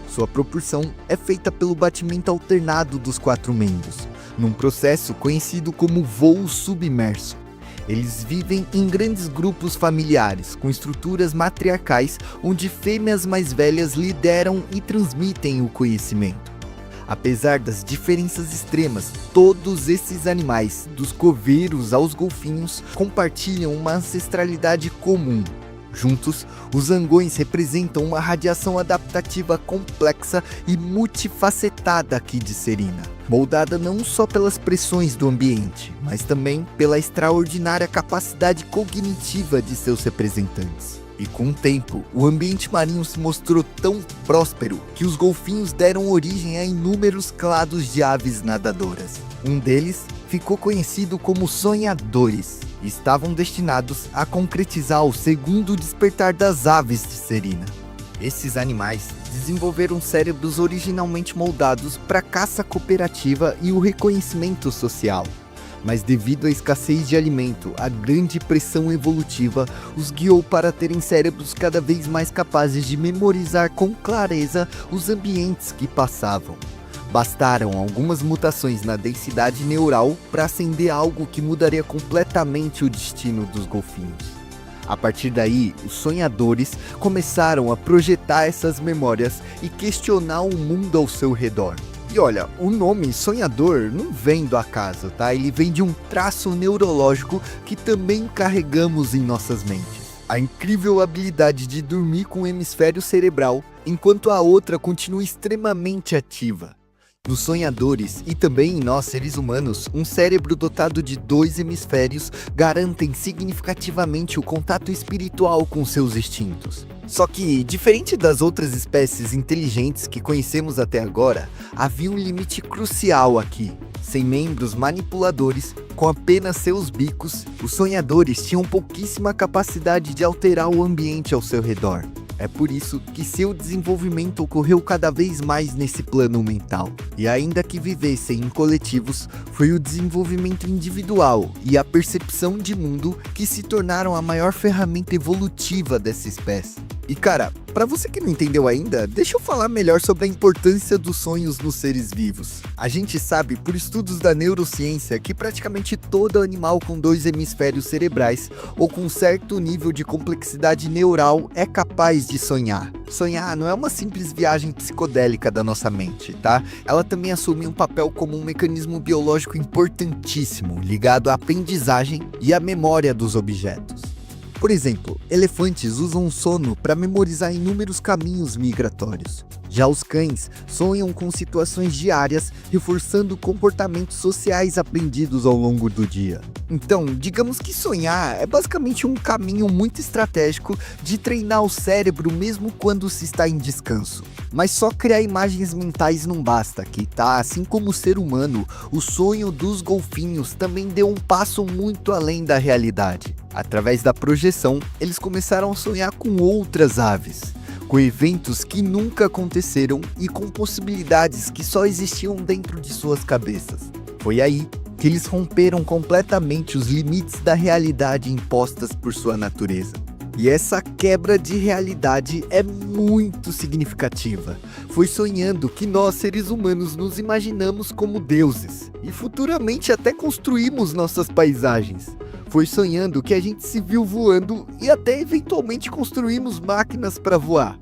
Sua propulsão é feita pelo batimento alternado dos 4 membros, num processo conhecido como voo submerso. Eles vivem em grandes grupos familiares, com estruturas matriarcais, onde fêmeas mais velhas lideram e transmitem o conhecimento. Apesar das diferenças extremas, todos esses animais, dos coveiros aos golfinhos, compartilham uma ancestralidade comum. Juntos, os zangões representam uma radiação adaptativa complexa e multifacetada aqui de Serina, moldada não só pelas pressões do ambiente, mas também pela extraordinária capacidade cognitiva de seus representantes. E com o tempo, o ambiente marinho se mostrou tão próspero que os golfinhos deram origem a inúmeros clados de aves nadadoras. Um deles ficou conhecido como sonhadores e estavam destinados a concretizar o segundo despertar das aves de Serina. Esses animais desenvolveram cérebros originalmente moldados para caça cooperativa e o reconhecimento social. Mas devido à escassez de alimento, a grande pressão evolutiva os guiou para terem cérebros cada vez mais capazes de memorizar com clareza os ambientes que passavam. Bastaram algumas mutações na densidade neural para acender algo que mudaria completamente o destino dos golfinhos. A partir daí, os sonhadores começaram a projetar essas memórias e questionar o mundo ao seu redor. E olha, o nome sonhador não vem do acaso, tá? Ele vem de um traço neurológico que também carregamos em nossas mentes. A incrível habilidade de dormir com o hemisfério cerebral, enquanto a outra continua extremamente ativa. Nos sonhadores, e também em nós seres humanos, um cérebro dotado de 2 hemisférios garantem significativamente o contato espiritual com seus instintos. Só que, diferente das outras espécies inteligentes que conhecemos até agora, havia um limite crucial aqui. Sem membros manipuladores, com apenas seus bicos, os sonhadores tinham pouquíssima capacidade de alterar o ambiente ao seu redor. É por isso que seu desenvolvimento ocorreu cada vez mais nesse plano mental. E ainda que vivessem em coletivos, foi o desenvolvimento individual e a percepção de mundo que se tornaram a maior ferramenta evolutiva dessa espécie. E cara, para você que não entendeu ainda, deixa eu falar melhor sobre a importância dos sonhos nos seres vivos. A gente sabe por estudos da neurociência que praticamente todo animal com 2 hemisférios cerebrais ou com certo nível de complexidade neural é capaz de sonhar. Sonhar não é uma simples viagem psicodélica da nossa mente, tá? Ela também assume um papel como um mecanismo biológico importantíssimo, ligado à aprendizagem e à memória dos objetos. Por exemplo, elefantes usam o sono para memorizar inúmeros caminhos migratórios. Já os cães sonham com situações diárias, reforçando comportamentos sociais aprendidos ao longo do dia. Então, digamos que sonhar é basicamente um caminho muito estratégico de treinar o cérebro mesmo quando se está em descanso. Mas só criar imagens mentais não basta aqui, tá? Assim como o ser humano, o sonho dos golfinhos também deu um passo muito além da realidade. Através da projeção, eles começaram a sonhar com outras aves, com eventos que nunca aconteceram e com possibilidades que só existiam dentro de suas cabeças. Foi aí que eles romperam completamente os limites da realidade impostas por sua natureza. E essa quebra de realidade é muito significativa. Foi sonhando que nós, seres humanos, nos imaginamos como deuses e futuramente até construímos nossas paisagens. Foi sonhando que a gente se viu voando e até eventualmente construímos máquinas para voar.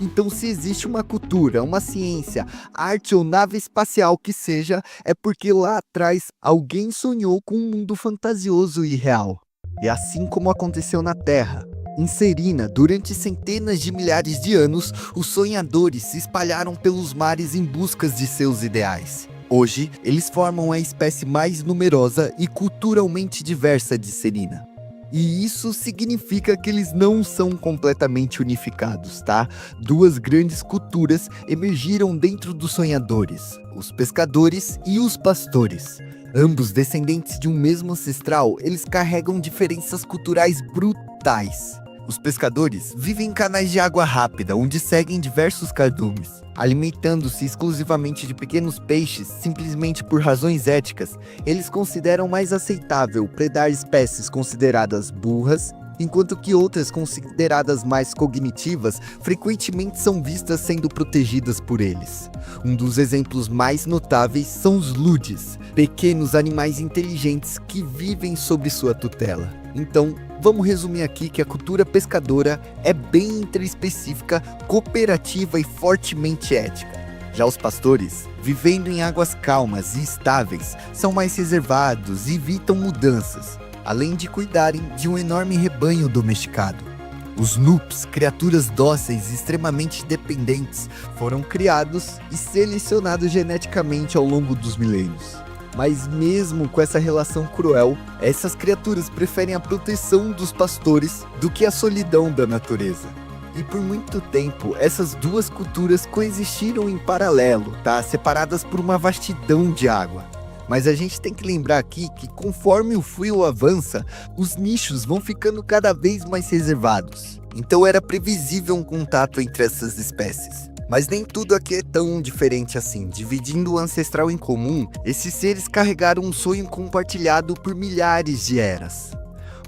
Então, se existe uma cultura, uma ciência, arte ou nave espacial que seja, é porque lá atrás alguém sonhou com um mundo fantasioso e real. E assim como aconteceu na Terra, em Serina, durante centenas de milhares de anos, os sonhadores se espalharam pelos mares em busca de seus ideais. Hoje, eles formam a espécie mais numerosa e culturalmente diversa de Serina. E isso significa que eles não são completamente unificados, tá? 2 grandes culturas emergiram dentro dos sonhadores, os pescadores e os pastores. Ambos descendentes de um mesmo ancestral, eles carregam diferenças culturais brutais. Os pescadores vivem em canais de água rápida, onde seguem diversos cardumes. Alimentando-se exclusivamente de pequenos peixes, simplesmente por razões éticas, eles consideram mais aceitável predar espécies consideradas burras, enquanto que outras consideradas mais cognitivas frequentemente são vistas sendo protegidas por eles. Um dos exemplos mais notáveis são os ludes, pequenos animais inteligentes que vivem sob sua tutela. Então, vamos resumir aqui que a cultura pescadora é bem intraespecífica, cooperativa e fortemente ética. Já os pastores, vivendo em águas calmas e estáveis, são mais reservados e evitam mudanças, além de cuidarem de um enorme rebanho domesticado. Os Noops, criaturas dóceis e extremamente dependentes, foram criados e selecionados geneticamente ao longo dos milênios. Mas mesmo com essa relação cruel, essas criaturas preferem a proteção dos pastores do que a solidão da natureza. E por muito tempo, essas duas culturas coexistiram em paralelo, separadas por uma vastidão de água. Mas a gente tem que lembrar aqui que conforme o frio avança, os nichos vão ficando cada vez mais reservados. Então era previsível um contato entre essas espécies. Mas nem tudo aqui é tão diferente assim. Dividindo o ancestral em comum, esses seres carregaram um sonho compartilhado por milhares de eras.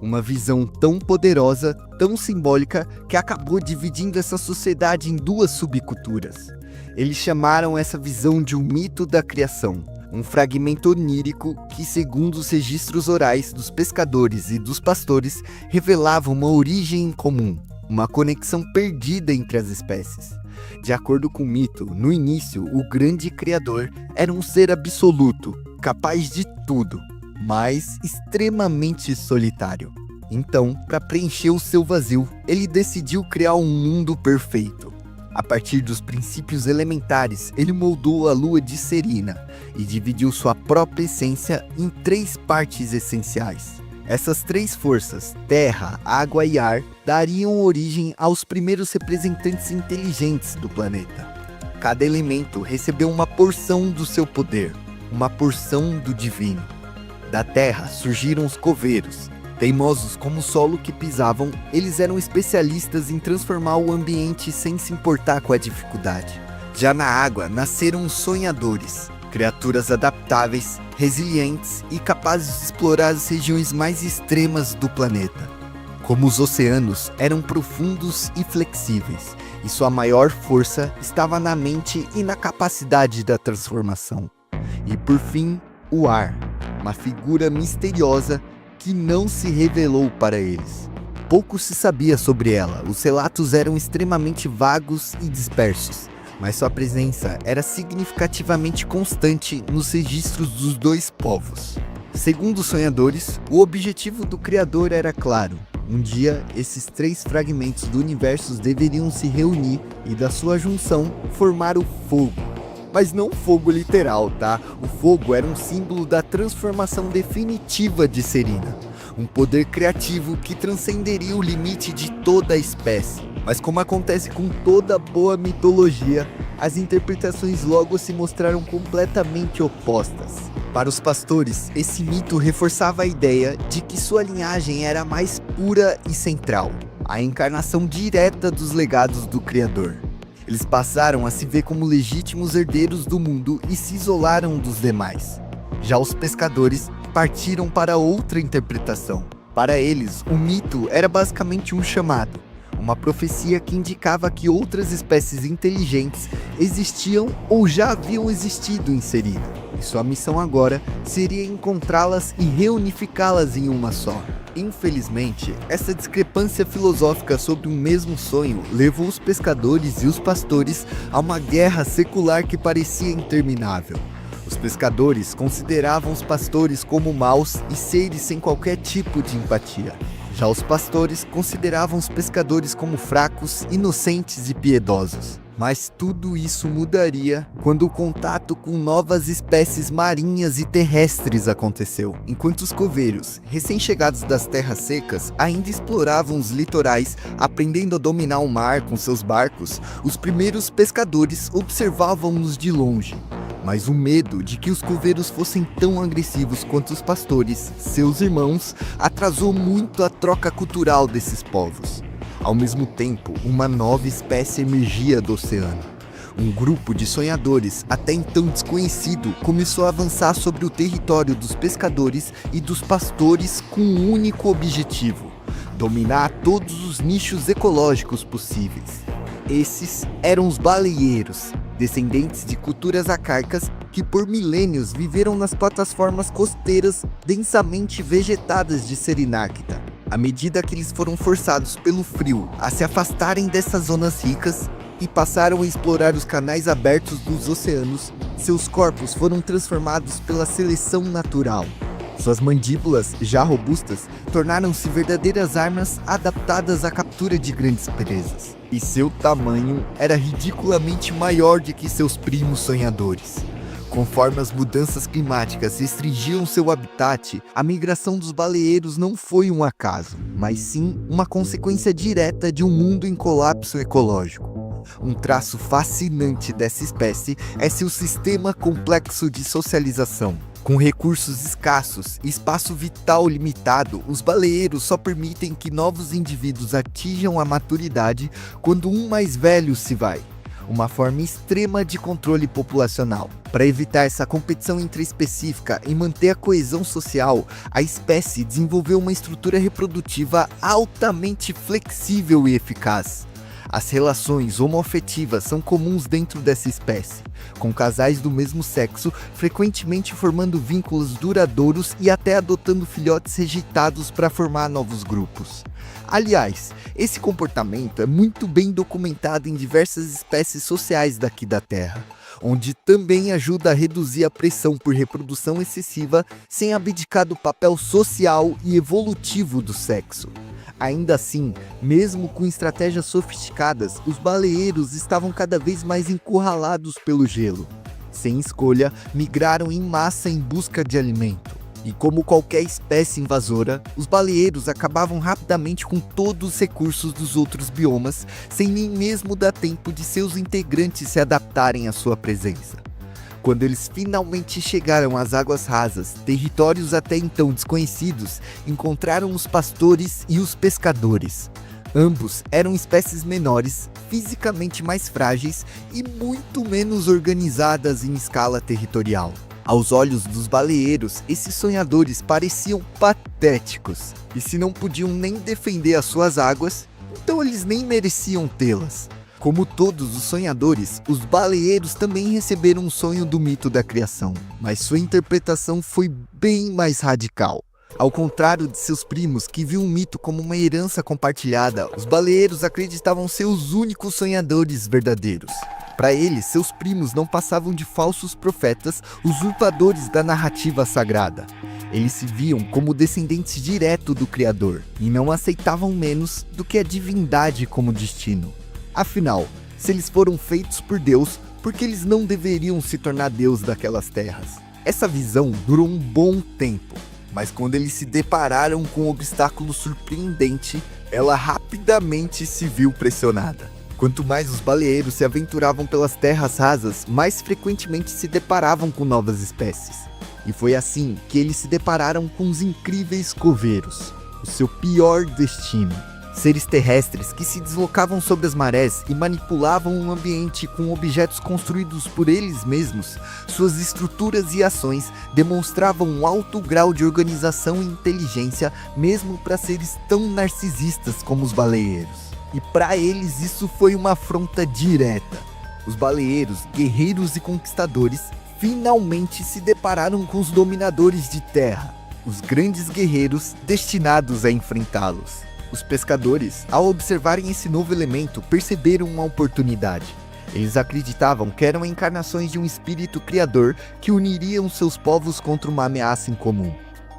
Uma visão tão poderosa, tão simbólica, que acabou dividindo essa sociedade em duas subculturas. Eles chamaram essa visão de um mito da criação. Um fragmento onírico que, segundo os registros orais dos pescadores e dos pastores, revelava uma origem em comum, uma conexão perdida entre as espécies. De acordo com o mito, no início, o grande criador era um ser absoluto, capaz de tudo, mas extremamente solitário. Então, para preencher o seu vazio, ele decidiu criar um mundo perfeito. A partir dos princípios elementares, ele moldou a lua de Serina e dividiu sua própria essência em 3 partes essenciais. Essas 3 forças, terra, água e ar, dariam origem aos primeiros representantes inteligentes do planeta. Cada elemento recebeu uma porção do seu poder, uma porção do divino. Da terra surgiram os coveiros. Teimosos como o solo que pisavam, eles eram especialistas em transformar o ambiente sem se importar com a dificuldade. Já na água nasceram os sonhadores, criaturas adaptáveis, resilientes e capazes de explorar as regiões mais extremas do planeta. Como os oceanos eram profundos e flexíveis, e sua maior força estava na mente e na capacidade da transformação. E por fim, o ar, uma figura misteriosa que não se revelou para eles. Pouco se sabia sobre ela, os relatos eram extremamente vagos e dispersos, mas sua presença era significativamente constante nos registros dos 2 povos. Segundo os sonhadores, o objetivo do Criador era claro. Um dia, esses 3 fragmentos do universo deveriam se reunir e da sua junção formar o fogo. Mas não fogo literal, O fogo era um símbolo da transformação definitiva de Serina. Um poder criativo que transcenderia o limite de toda a espécie. Mas como acontece com toda boa mitologia, as interpretações logo se mostraram completamente opostas. Para os pastores, esse mito reforçava a ideia de que sua linhagem era a mais pura e central, a encarnação direta dos legados do Criador. Eles passaram a se ver como legítimos herdeiros do mundo e se isolaram dos demais. Já os pescadores partiram para outra interpretação. Para eles, o mito era basicamente um chamado, uma profecia que indicava que outras espécies inteligentes existiam ou já haviam existido em Serina. E sua missão agora seria encontrá-las e reunificá-las em uma só. Infelizmente, essa discrepância filosófica sobre um mesmo sonho levou os pescadores e os pastores a uma guerra secular que parecia interminável. Os pescadores consideravam os pastores como maus e seres sem qualquer tipo de empatia. Já os pastores consideravam os pescadores como fracos, inocentes e piedosos. Mas tudo isso mudaria quando o contato com novas espécies marinhas e terrestres aconteceu. Enquanto os coveiros, recém-chegados das terras secas, ainda exploravam os litorais, aprendendo a dominar o mar com seus barcos, os primeiros pescadores observavam-nos de longe. Mas o medo de que os coveiros fossem tão agressivos quanto os pastores, seus irmãos, atrasou muito a troca cultural desses povos. Ao mesmo tempo, uma nova espécie emergia do oceano. Um grupo de sonhadores, até então desconhecido, começou a avançar sobre o território dos pescadores e dos pastores com um único objetivo: dominar todos os nichos ecológicos possíveis. Esses eram os baleeiros, descendentes de culturas arcaicas que por milênios viveram nas plataformas costeiras densamente vegetadas de Serinacta. À medida que eles foram forçados pelo frio a se afastarem dessas zonas ricas e passaram a explorar os canais abertos dos oceanos, seus corpos foram transformados pela seleção natural. Suas mandíbulas, já robustas, tornaram-se verdadeiras armas adaptadas à captura de grandes presas. E seu tamanho era ridiculamente maior do que seus primos sonhadores. Conforme as mudanças climáticas restringiam seu habitat, a migração dos baleeiros não foi um acaso, mas sim uma consequência direta de um mundo em colapso ecológico. Um traço fascinante dessa espécie é seu sistema complexo de socialização. Com recursos escassos e espaço vital limitado, os baleeiros só permitem que novos indivíduos atinjam a maturidade quando um mais velho se vai. Uma forma extrema de controle populacional. Para evitar essa competição intraespecífica e manter a coesão social, a espécie desenvolveu uma estrutura reprodutiva altamente flexível e eficaz. As relações homoafetivas são comuns dentro dessa espécie, com casais do mesmo sexo frequentemente formando vínculos duradouros e até adotando filhotes rejeitados para formar novos grupos. Aliás, esse comportamento é muito bem documentado em diversas espécies sociais daqui da Terra, onde também ajuda a reduzir a pressão por reprodução excessiva sem abdicar do papel social e evolutivo do sexo. Ainda assim, mesmo com estratégias sofisticadas, os baleeiros estavam cada vez mais encurralados pelo gelo. Sem escolha, migraram em massa em busca de alimento. E como qualquer espécie invasora, os baleeiros acabavam rapidamente com todos os recursos dos outros biomas, sem nem mesmo dar tempo de seus integrantes se adaptarem à sua presença. Quando eles finalmente chegaram às águas rasas, territórios até então desconhecidos, encontraram os pastores e os pescadores. Ambos eram espécies menores, fisicamente mais frágeis e muito menos organizadas em escala territorial. Aos olhos dos baleeiros, esses sonhadores pareciam patéticos, e se não podiam nem defender as suas águas, então eles nem mereciam tê-las. Como todos os sonhadores, os baleeiros também receberam um sonho do mito da criação, mas sua interpretação foi bem mais radical. Ao contrário de seus primos, que viam o mito como uma herança compartilhada, os baleeiros acreditavam ser os únicos sonhadores verdadeiros. Para eles, seus primos não passavam de falsos profetas, usurpadores da narrativa sagrada. Eles se viam como descendentes diretos do Criador, e não aceitavam menos do que a divindade como destino. Afinal, se eles foram feitos por Deus, por que eles não deveriam se tornar Deus daquelas terras? Essa visão durou um bom tempo, mas quando eles se depararam com um obstáculo surpreendente, ela rapidamente se viu pressionada. Quanto mais os baleeiros se aventuravam pelas terras rasas, mais frequentemente se deparavam com novas espécies. E foi assim que eles se depararam com os incríveis coveiros, o seu pior destino. Seres terrestres que se deslocavam sobre as marés e manipulavam o ambiente com objetos construídos por eles mesmos. Suas estruturas e ações demonstravam um alto grau de organização e inteligência, mesmo para seres tão narcisistas como os baleeiros. E para eles isso foi uma afronta direta. Os baleeiros, guerreiros e conquistadores, finalmente se depararam com os dominadores de terra, os grandes guerreiros destinados a enfrentá-los. Os pescadores, ao observarem esse novo elemento, perceberam uma oportunidade. Eles acreditavam que eram encarnações de um espírito criador que uniriam seus povos contra uma ameaça em comum.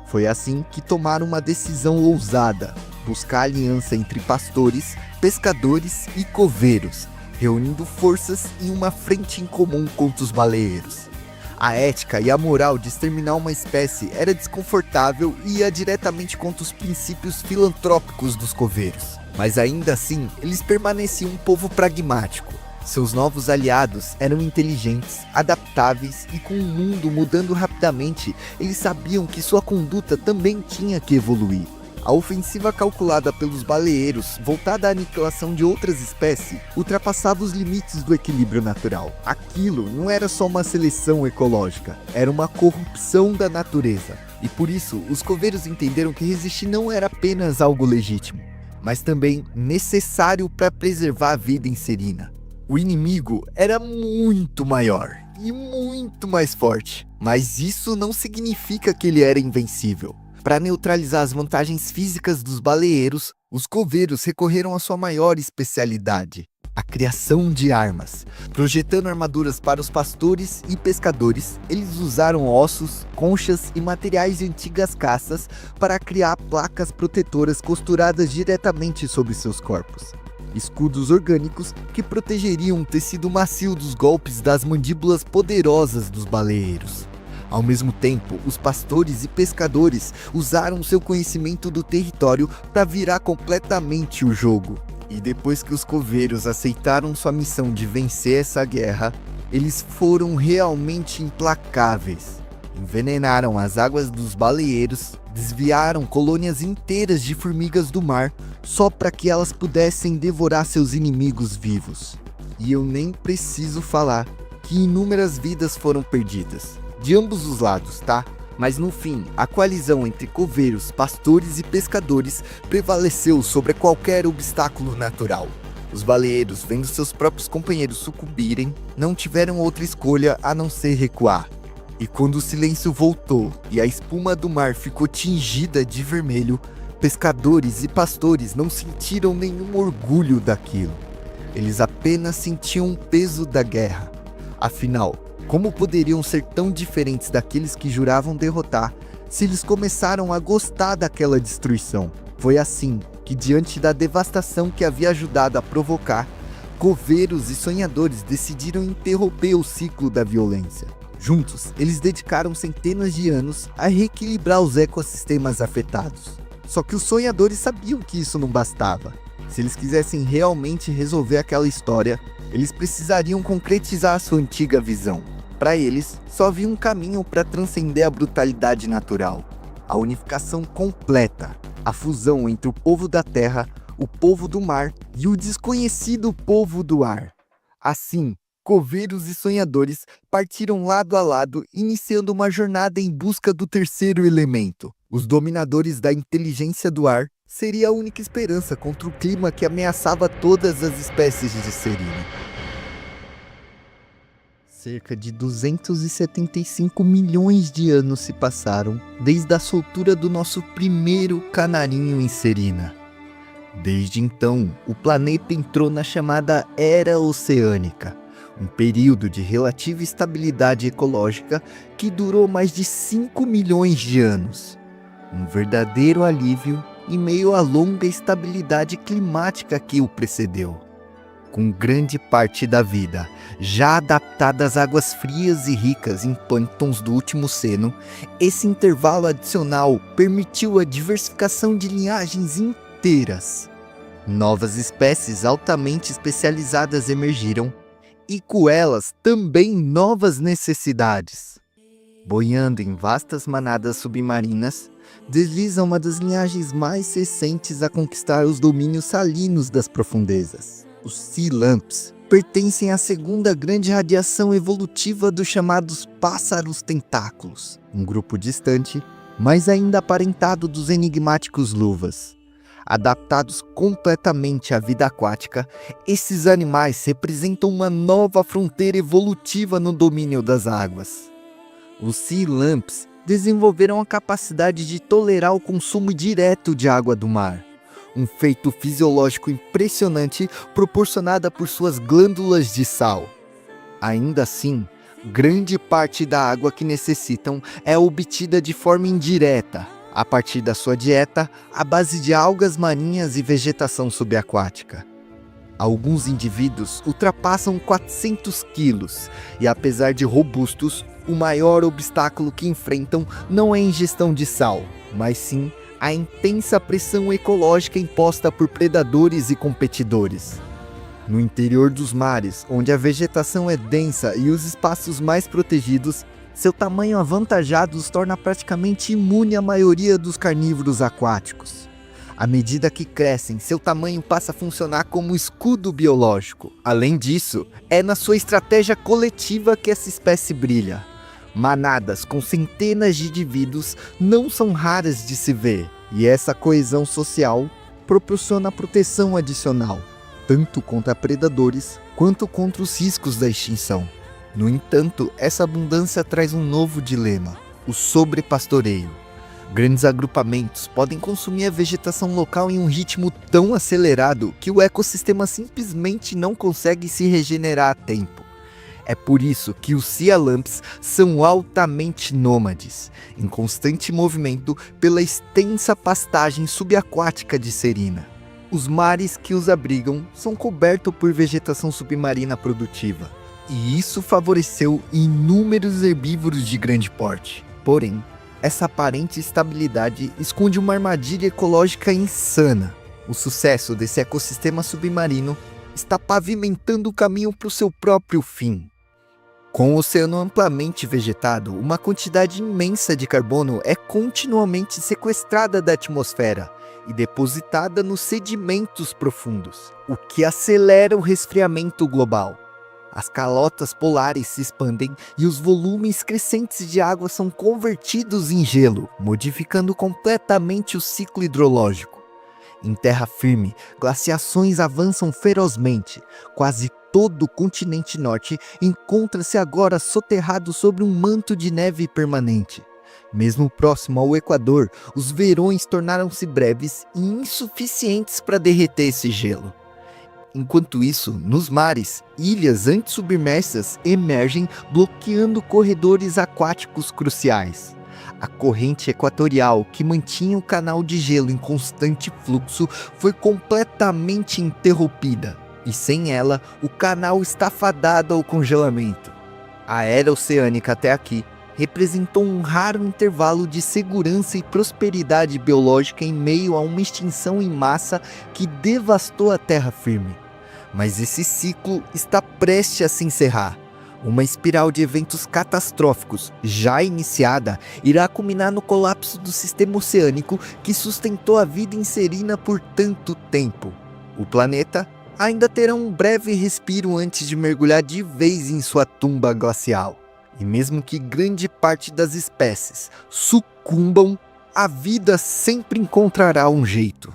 Foi assim que tomaram uma decisão ousada: buscar aliança entre pastores, pescadores e coveiros, reunindo forças em uma frente em comum contra os baleeiros. A ética e a moral de exterminar uma espécie era desconfortável e ia diretamente contra os princípios filantrópicos dos coveiros. Mas ainda assim, eles permaneciam um povo pragmático. Seus novos aliados eram inteligentes, adaptáveis e com o mundo mudando rapidamente, eles sabiam que sua conduta também tinha que evoluir. A ofensiva calculada pelos baleeiros, voltada à aniquilação de outras espécies, ultrapassava os limites do equilíbrio natural. Aquilo não era só uma seleção ecológica, era uma corrupção da natureza. E por isso, os coveiros entenderam que resistir não era apenas algo legítimo, mas também necessário para preservar a vida em Serina. O inimigo era muito maior e muito mais forte, mas isso não significa que ele era invencível. Para neutralizar as vantagens físicas dos baleeiros, os coveiros recorreram à sua maior especialidade, a criação de armas. Projetando armaduras para os pastores e pescadores, eles usaram ossos, conchas e materiais de antigas caças para criar placas protetoras costuradas diretamente sobre seus corpos. Escudos orgânicos que protegeriam o tecido macio dos golpes das mandíbulas poderosas dos baleeiros. Ao mesmo tempo, os pastores e pescadores usaram seu conhecimento do território para virar completamente o jogo. E depois que os coveiros aceitaram sua missão de vencer essa guerra, eles foram realmente implacáveis. Envenenaram as águas dos baleeiros, desviaram colônias inteiras de formigas do mar só para que elas pudessem devorar seus inimigos vivos. E eu nem preciso falar que inúmeras vidas foram perdidas. De ambos os lados, tá? Mas no fim, a coalizão entre coveiros, pastores e pescadores prevaleceu sobre qualquer obstáculo natural. Os baleeiros, vendo seus próprios companheiros sucumbirem, não tiveram outra escolha a não ser recuar. E quando o silêncio voltou e a espuma do mar ficou tingida de vermelho, pescadores e pastores não sentiram nenhum orgulho daquilo. Eles apenas sentiam o peso da guerra. Afinal, como poderiam ser tão diferentes daqueles que juravam derrotar se eles começaram a gostar daquela destruição? Foi assim que, diante da devastação que havia ajudado a provocar, coveiros e sonhadores decidiram interromper o ciclo da violência. Juntos, eles dedicaram centenas de anos a reequilibrar os ecossistemas afetados. Só que os sonhadores sabiam que isso não bastava. Se eles quisessem realmente resolver aquela história, eles precisariam concretizar a sua antiga visão. Para eles, só havia um caminho para transcender a brutalidade natural: a unificação completa, a fusão entre o povo da terra, o povo do mar e o desconhecido povo do ar. Assim, coveiros e sonhadores partiram lado a lado, iniciando uma jornada em busca do terceiro elemento. Os dominadores da inteligência do ar seria a única esperança contra o clima que ameaçava todas as espécies de Serina. Cerca de 275 milhões de anos se passaram desde a soltura do nosso primeiro canarinho em Serina. Desde então, o planeta entrou na chamada Era Oceânica, um período de relativa estabilidade ecológica que durou mais de 5 milhões de anos. Um verdadeiro alívio em meio à longa estabilidade climática que o precedeu. Com grande parte da vida já adaptada às águas frias e ricas em plânctons do último Ceno, esse intervalo adicional permitiu a diversificação de linhagens inteiras. Novas espécies altamente especializadas emergiram, e com elas também novas necessidades. Boiando em vastas manadas submarinas, desliza uma das linhagens mais recentes a conquistar os domínios salinos das profundezas. Os Sea Lamps pertencem à segunda grande radiação evolutiva dos chamados pássaros tentáculos, um grupo distante, mas ainda aparentado dos enigmáticos luvas. Adaptados completamente à vida aquática, esses animais representam uma nova fronteira evolutiva no domínio das águas. Os Sea Lamps desenvolveram a capacidade de tolerar o consumo direto de água do mar, um feito fisiológico impressionante proporcionada por suas glândulas de sal. Ainda assim, grande parte da água que necessitam é obtida de forma indireta, a partir da sua dieta à base de algas marinhas e vegetação subaquática. Alguns indivíduos ultrapassam 400 quilos e, apesar de robustos, o maior obstáculo que enfrentam não é a ingestão de sal, mas sim a intensa pressão ecológica imposta por predadores e competidores. No interior dos mares, onde a vegetação é densa e os espaços mais protegidos, seu tamanho avantajado os torna praticamente imune à maioria dos carnívoros aquáticos. À medida que crescem, seu tamanho passa a funcionar como escudo biológico. Além disso, é na sua estratégia coletiva que essa espécie brilha. Manadas com centenas de indivíduos não são raras de se ver, e essa coesão social proporciona proteção adicional, tanto contra predadores quanto contra os riscos da extinção. No entanto, essa abundância traz um novo dilema: o sobrepastoreio. Grandes agrupamentos podem consumir a vegetação local em um ritmo tão acelerado que o ecossistema simplesmente não consegue se regenerar a tempo. É por isso que os Sea Lamps são altamente nômades, em constante movimento pela extensa pastagem subaquática de Serina. Os mares que os abrigam são cobertos por vegetação submarina produtiva, e isso favoreceu inúmeros herbívoros de grande porte. Porém, essa aparente estabilidade esconde uma armadilha ecológica insana. O sucesso desse ecossistema submarino está pavimentando o caminho para o seu próprio fim. Com o oceano amplamente vegetado, uma quantidade imensa de carbono é continuamente sequestrada da atmosfera e depositada nos sedimentos profundos, o que acelera o resfriamento global. As calotas polares se expandem e os volumes crescentes de água são convertidos em gelo, modificando completamente o ciclo hidrológico. Em terra firme, glaciações avançam ferozmente. Quase todo o continente norte encontra-se agora soterrado sobre um manto de neve permanente. Mesmo próximo ao Equador, os verões tornaram-se breves e insuficientes para derreter esse gelo. Enquanto isso, nos mares, ilhas antes submersas emergem bloqueando corredores aquáticos cruciais. A corrente equatorial que mantinha o canal de gelo em constante fluxo foi completamente interrompida, e sem ela, o canal está fadado ao congelamento. A era oceânica até aqui representou um raro intervalo de segurança e prosperidade biológica em meio a uma extinção em massa que devastou a terra firme. Mas esse ciclo está prestes a se encerrar. Uma espiral de eventos catastróficos, já iniciada, irá culminar no colapso do sistema oceânico que sustentou a vida em Serina por tanto tempo. O planeta ainda terá um breve respiro antes de mergulhar de vez em sua tumba glacial. E mesmo que grande parte das espécies sucumbam, a vida sempre encontrará um jeito.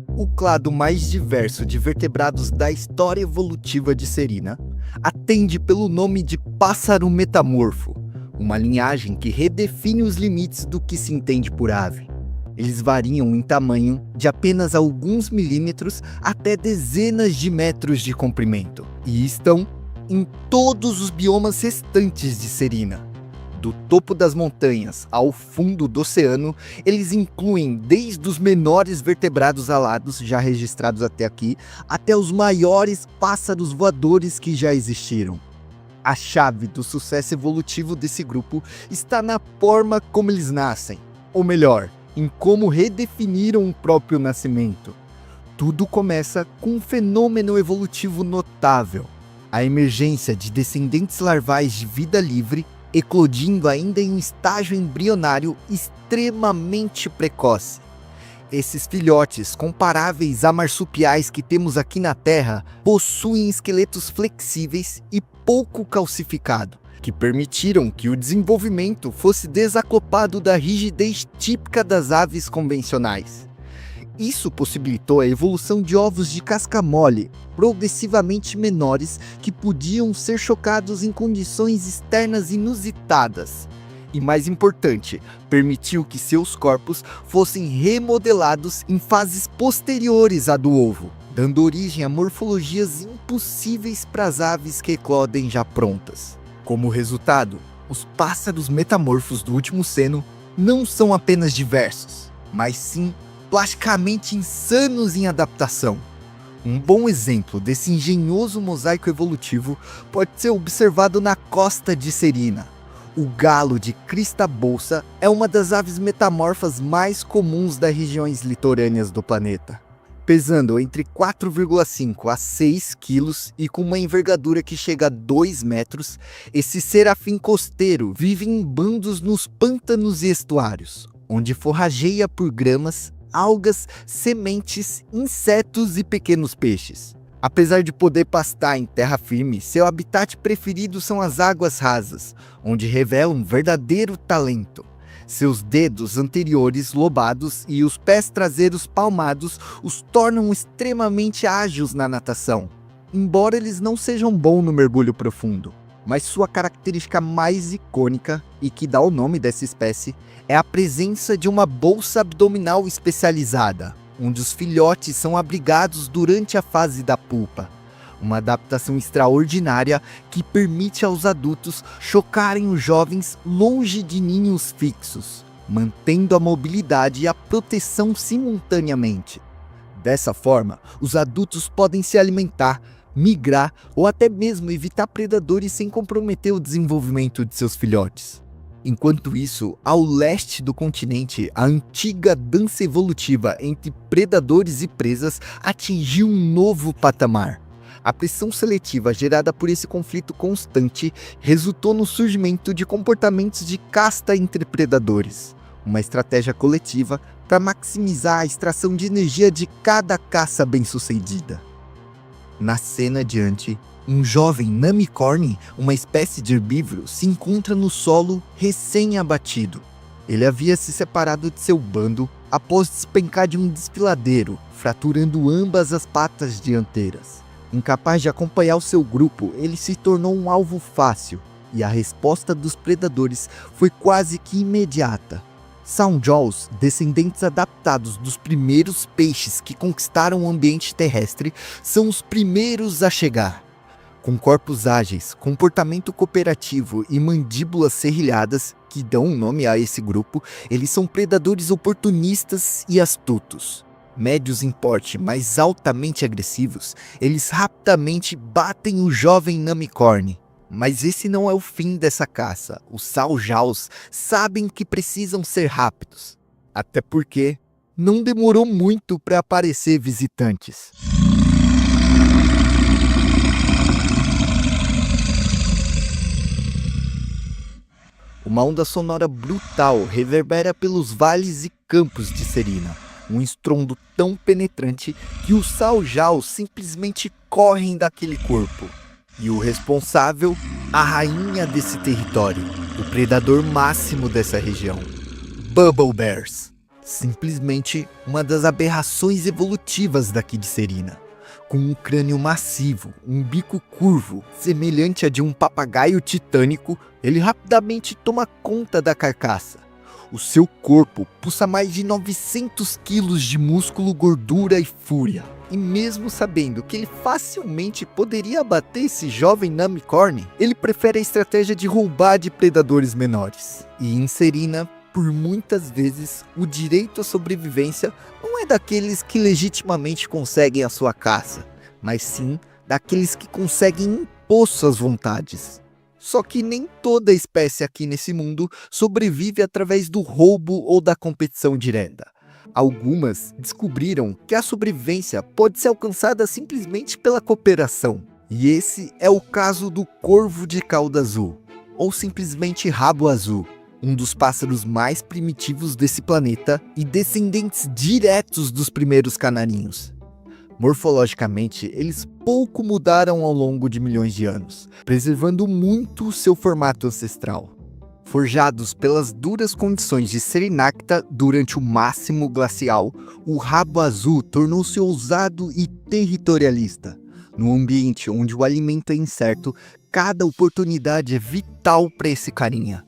O clado mais diverso de vertebrados da história evolutiva de Serina atende pelo nome de pássaro metamorfo, uma linhagem que redefine os limites do que se entende por ave. Eles variam em tamanho de apenas alguns milímetros até dezenas de metros de comprimento e estão em todos os biomas restantes de Serina. Do topo das montanhas ao fundo do oceano, eles incluem desde os menores vertebrados alados já registrados até aqui, até os maiores pássaros voadores que já existiram. A chave do sucesso evolutivo desse grupo está na forma como eles nascem, ou melhor, em como redefiniram o próprio nascimento. Tudo começa com um fenômeno evolutivo notável: a emergência de descendentes larvais de vida livre, eclodindo ainda em um estágio embrionário extremamente precoce. Esses filhotes, comparáveis a marsupiais que temos aqui na Terra, possuem esqueletos flexíveis e pouco calcificado, que permitiram que o desenvolvimento fosse desacoplado da rigidez típica das aves convencionais. Isso possibilitou a evolução de ovos de casca mole, progressivamente menores, que podiam ser chocados em condições externas inusitadas. E mais importante, permitiu que seus corpos fossem remodelados em fases posteriores à do ovo, dando origem a morfologias impossíveis para as aves que eclodem já prontas. Como resultado, os pássaros metamorfos do último Ceno não são apenas diversos, mas sim plasticamente insanos em adaptação. Um bom exemplo desse engenhoso mosaico evolutivo pode ser observado na costa de Serina. O galo de crista bolsa é uma das aves metamorfas mais comuns das regiões litorâneas do planeta. Pesando entre 4,5 a 6 quilos e com uma envergadura que chega a 2 metros, esse serafim costeiro vive em bandos nos pântanos e estuários, onde forrageia por gramas algas, sementes, insetos e pequenos peixes. Apesar de poder pastar em terra firme, seu habitat preferido são as águas rasas, onde revela um verdadeiro talento. Seus dedos anteriores lobados e os pés traseiros palmados os tornam extremamente ágeis na natação, embora eles não sejam bons no mergulho profundo. Mas sua característica mais icônica, e que dá o nome dessa espécie, é a presença de uma bolsa abdominal especializada, onde os filhotes são abrigados durante a fase da pupa. Uma adaptação extraordinária que permite aos adultos chocarem os jovens longe de ninhos fixos, mantendo a mobilidade e a proteção simultaneamente. Dessa forma, os adultos podem se alimentar, migrar ou até mesmo evitar predadores sem comprometer o desenvolvimento de seus filhotes. Enquanto isso, ao leste do continente, a antiga dança evolutiva entre predadores e presas atingiu um novo patamar. A pressão seletiva gerada por esse conflito constante resultou no surgimento de comportamentos de casta entre predadores, uma estratégia coletiva para maximizar a extração de energia de cada caça bem-sucedida. Na cena adiante, um jovem namicorn, uma espécie de herbívoro, se encontra no solo recém-abatido. Ele havia se separado de seu bando após despencar de um desfiladeiro, fraturando ambas as patas dianteiras. Incapaz de acompanhar o seu grupo, ele se tornou um alvo fácil, e a resposta dos predadores foi quase que imediata. Soundjaws, descendentes adaptados dos primeiros peixes que conquistaram o ambiente terrestre, são os primeiros a chegar. Com corpos ágeis, comportamento cooperativo e mandíbulas serrilhadas, que dão um nome a esse grupo, eles são predadores oportunistas e astutos. Médios em porte, mas altamente agressivos, eles rapidamente batem o jovem namicorn. Mas esse não é o fim dessa caça. Os Soundjaws sabem que precisam ser rápidos. Até porque não demorou muito para aparecer visitantes. Uma onda sonora brutal reverbera pelos vales e campos de Serena. Um estrondo tão penetrante que os Soundjaws simplesmente correm daquele corpo. E o responsável, a rainha desse território, o predador máximo dessa região, Bubble Bears. Simplesmente uma das aberrações evolutivas daqui de Serena. Com um crânio massivo, um bico curvo, semelhante a de um papagaio titânico, ele rapidamente toma conta da carcaça. O seu corpo pulsa mais de 900 quilos de músculo, gordura e fúria. E mesmo sabendo que ele facilmente poderia abater esse jovem namicorn, ele prefere a estratégia de roubar de predadores menores. E em Serena, por muitas vezes, o direito à sobrevivência não é daqueles que legitimamente conseguem a sua caça, mas sim daqueles que conseguem impor suas vontades. Só que nem toda espécie aqui nesse mundo sobrevive através do roubo ou da competição direta. Algumas descobriram que a sobrevivência pode ser alcançada simplesmente pela cooperação. E esse é o caso do corvo de cauda azul, ou simplesmente rabo azul, um dos pássaros mais primitivos desse planeta e descendentes diretos dos primeiros canarinhos. Morfologicamente, eles pouco mudaram ao longo de milhões de anos, preservando muito o seu formato ancestral. Forjados pelas duras condições de Serenacta durante o máximo glacial, o rabo azul tornou-se ousado e territorialista. No ambiente onde o alimento é incerto, cada oportunidade é vital para esse carinha.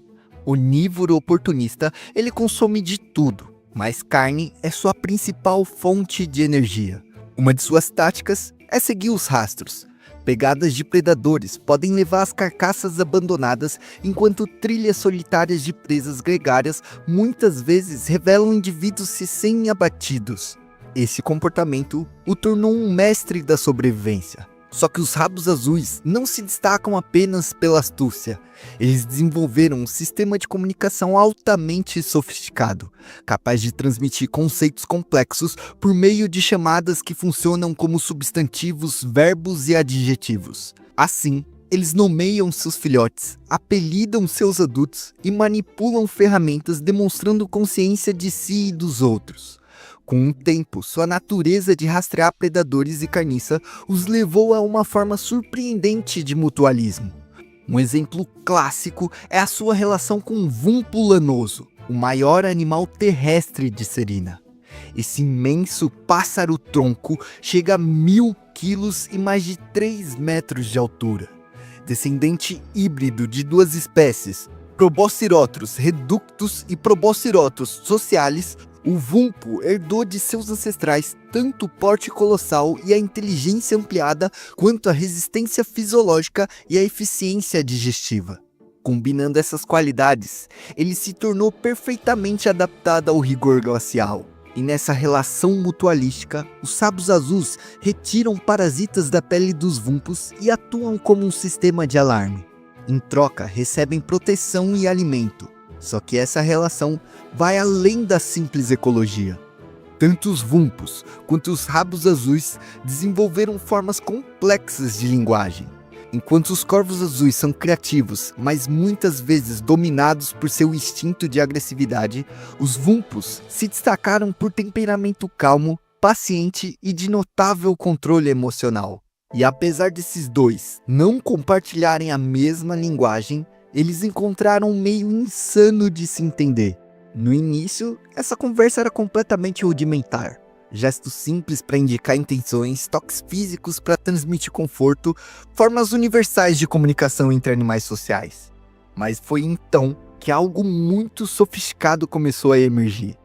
Onívoro oportunista, ele consome de tudo, mas carne é sua principal fonte de energia. Uma de suas táticas é seguir os rastros. Pegadas de predadores podem levar as carcaças abandonadas, enquanto trilhas solitárias de presas gregárias muitas vezes revelam indivíduos recém-abatidos. Esse comportamento o tornou um mestre da sobrevivência. Só que os rabos azuis não se destacam apenas pela astúcia. Eles desenvolveram um sistema de comunicação altamente sofisticado, capaz de transmitir conceitos complexos por meio de chamadas que funcionam como substantivos, verbos e adjetivos. Assim, eles nomeiam seus filhotes, apelidam seus adultos e manipulam ferramentas demonstrando consciência de si e dos outros. Com o tempo, sua natureza de rastrear predadores e carniça os levou a uma forma surpreendente de mutualismo. Um exemplo clássico é a sua relação com o vumpo lanoso, o maior animal terrestre de Serina. Esse imenso pássaro-tronco chega a 1.000 quilos e mais de 3 metros de altura. Descendente híbrido de duas espécies, Proboscirotrus reductus e Proboscirotrus socialis, o vumpo herdou de seus ancestrais tanto o porte colossal e a inteligência ampliada quanto a resistência fisiológica e a eficiência digestiva. Combinando essas qualidades, ele se tornou perfeitamente adaptado ao rigor glacial. E nessa relação mutualística, os sabos azuis retiram parasitas da pele dos vumpos e atuam como um sistema de alarme. Em troca, recebem proteção e alimento. Só que essa relação vai além da simples ecologia. Tanto os vumpos quanto os rabos azuis desenvolveram formas complexas de linguagem. Enquanto os corvos azuis são criativos, mas muitas vezes dominados por seu instinto de agressividade, os vumpos se destacaram por temperamento calmo, paciente e de notável controle emocional. E apesar desses dois não compartilharem a mesma linguagem, eles encontraram um meio insano de se entender. No início, essa conversa era completamente rudimentar. Gestos simples para indicar intenções, toques físicos para transmitir conforto, formas universais de comunicação entre animais sociais. Mas foi então que algo muito sofisticado começou a emergir.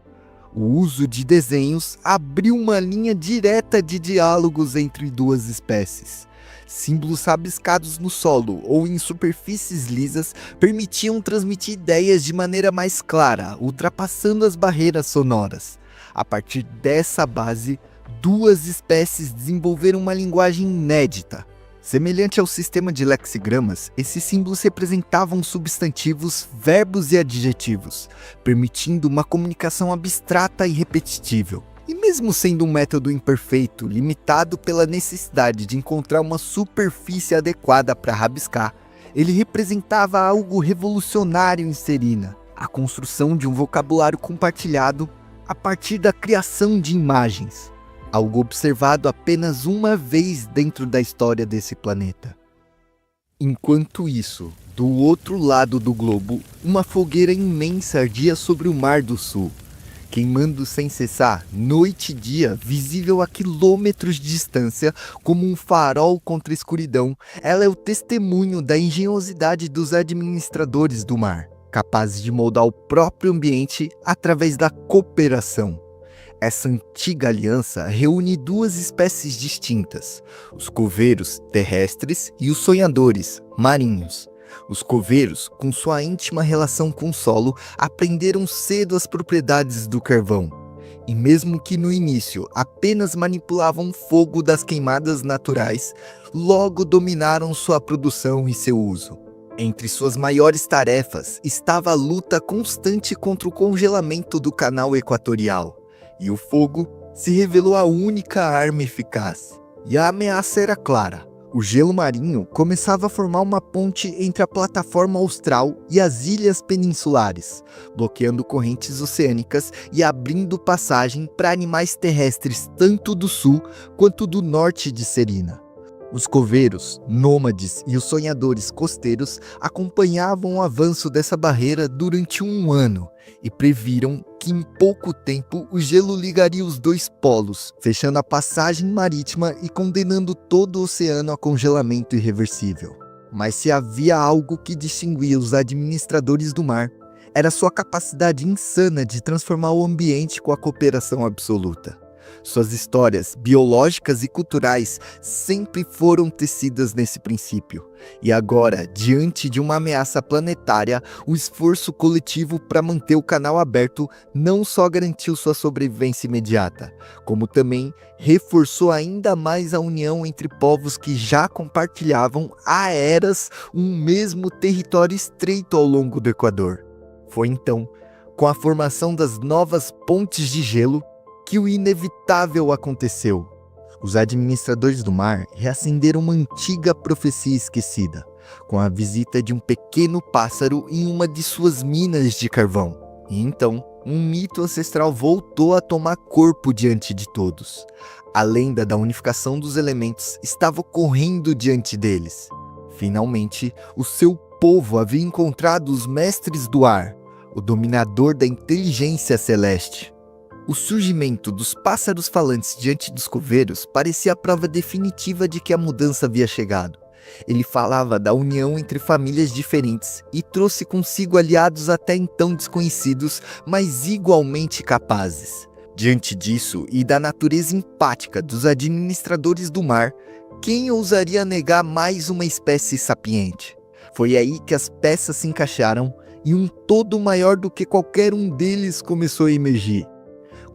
O uso de desenhos abriu uma linha direta de diálogos entre duas espécies. Símbolos rabiscados no solo ou em superfícies lisas permitiam transmitir ideias de maneira mais clara, ultrapassando as barreiras sonoras. A partir dessa base, duas espécies desenvolveram uma linguagem inédita. Semelhante ao sistema de lexigramas, esses símbolos representavam substantivos, verbos e adjetivos, permitindo uma comunicação abstrata e repetitível. E mesmo sendo um método imperfeito, limitado pela necessidade de encontrar uma superfície adequada para rabiscar, ele representava algo revolucionário em Serina, a construção de um vocabulário compartilhado a partir da criação de imagens, algo observado apenas uma vez dentro da história desse planeta. Enquanto isso, do outro lado do globo, uma fogueira imensa ardia sobre o Mar do Sul, queimando sem cessar, noite e dia, visível a quilômetros de distância, como um farol contra a escuridão. Ela é o testemunho da engenhosidade dos administradores do mar, capazes de moldar o próprio ambiente através da cooperação. Essa antiga aliança reúne duas espécies distintas, os coveiros terrestres e os sonhadores marinhos. Os coveiros, com sua íntima relação com o solo, aprenderam cedo as propriedades do carvão. E mesmo que no início apenas manipulavam o fogo das queimadas naturais, logo dominaram sua produção e seu uso. Entre suas maiores tarefas estava a luta constante contra o congelamento do canal equatorial. E o fogo se revelou a única arma eficaz. E a ameaça era clara. O gelo marinho começava a formar uma ponte entre a plataforma austral e as ilhas peninsulares, bloqueando correntes oceânicas e abrindo passagem para animais terrestres tanto do sul quanto do norte de Serina. Os coveiros, nômades e os sonhadores costeiros acompanhavam o avanço dessa barreira durante um ano e previram que em pouco tempo o gelo ligaria os dois polos, fechando a passagem marítima e condenando todo o oceano a congelamento irreversível. Mas se havia algo que distinguia os administradores do mar, era sua capacidade insana de transformar o ambiente com a cooperação absoluta. Suas histórias biológicas e culturais sempre foram tecidas nesse princípio. E agora, diante de uma ameaça planetária, o esforço coletivo para manter o canal aberto não só garantiu sua sobrevivência imediata, como também reforçou ainda mais a união entre povos que já compartilhavam há eras um mesmo território estreito ao longo do Equador. Foi então, com a formação das novas pontes de gelo, que o inevitável aconteceu. Os administradores do mar reacenderam uma antiga profecia esquecida, com a visita de um pequeno pássaro em uma de suas minas de carvão. E então, um mito ancestral voltou a tomar corpo diante de todos. A lenda da unificação dos elementos estava ocorrendo diante deles. Finalmente, o seu povo havia encontrado os mestres do ar, o dominador da inteligência celeste. O surgimento dos pássaros falantes diante dos coveiros parecia a prova definitiva de que a mudança havia chegado. Ele falava da união entre famílias diferentes e trouxe consigo aliados até então desconhecidos, mas igualmente capazes. Diante disso e da natureza empática dos administradores do mar, quem ousaria negar mais uma espécie sapiente? Foi aí que as peças se encaixaram e um todo maior do que qualquer um deles começou a emergir.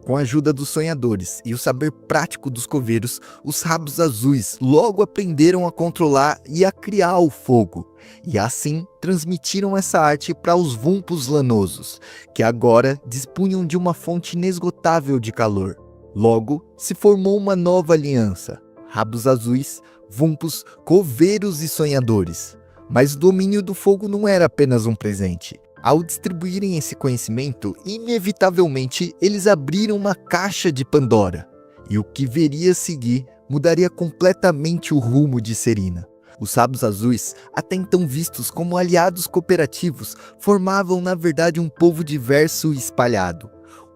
Com a ajuda dos sonhadores e o saber prático dos coveiros, os rabos azuis logo aprenderam a controlar e a criar o fogo, e assim transmitiram essa arte para os vumpos lanosos, que agora dispunham de uma fonte inesgotável de calor. Logo, se formou uma nova aliança: rabos azuis, vumpos, coveiros e sonhadores. Mas o domínio do fogo não era apenas um presente. Ao distribuírem esse conhecimento, inevitavelmente eles abriram uma caixa de Pandora, e o que viria a seguir mudaria completamente o rumo de Serena. Os rabos azuis, até então vistos como aliados cooperativos, formavam na verdade um povo diverso e espalhado.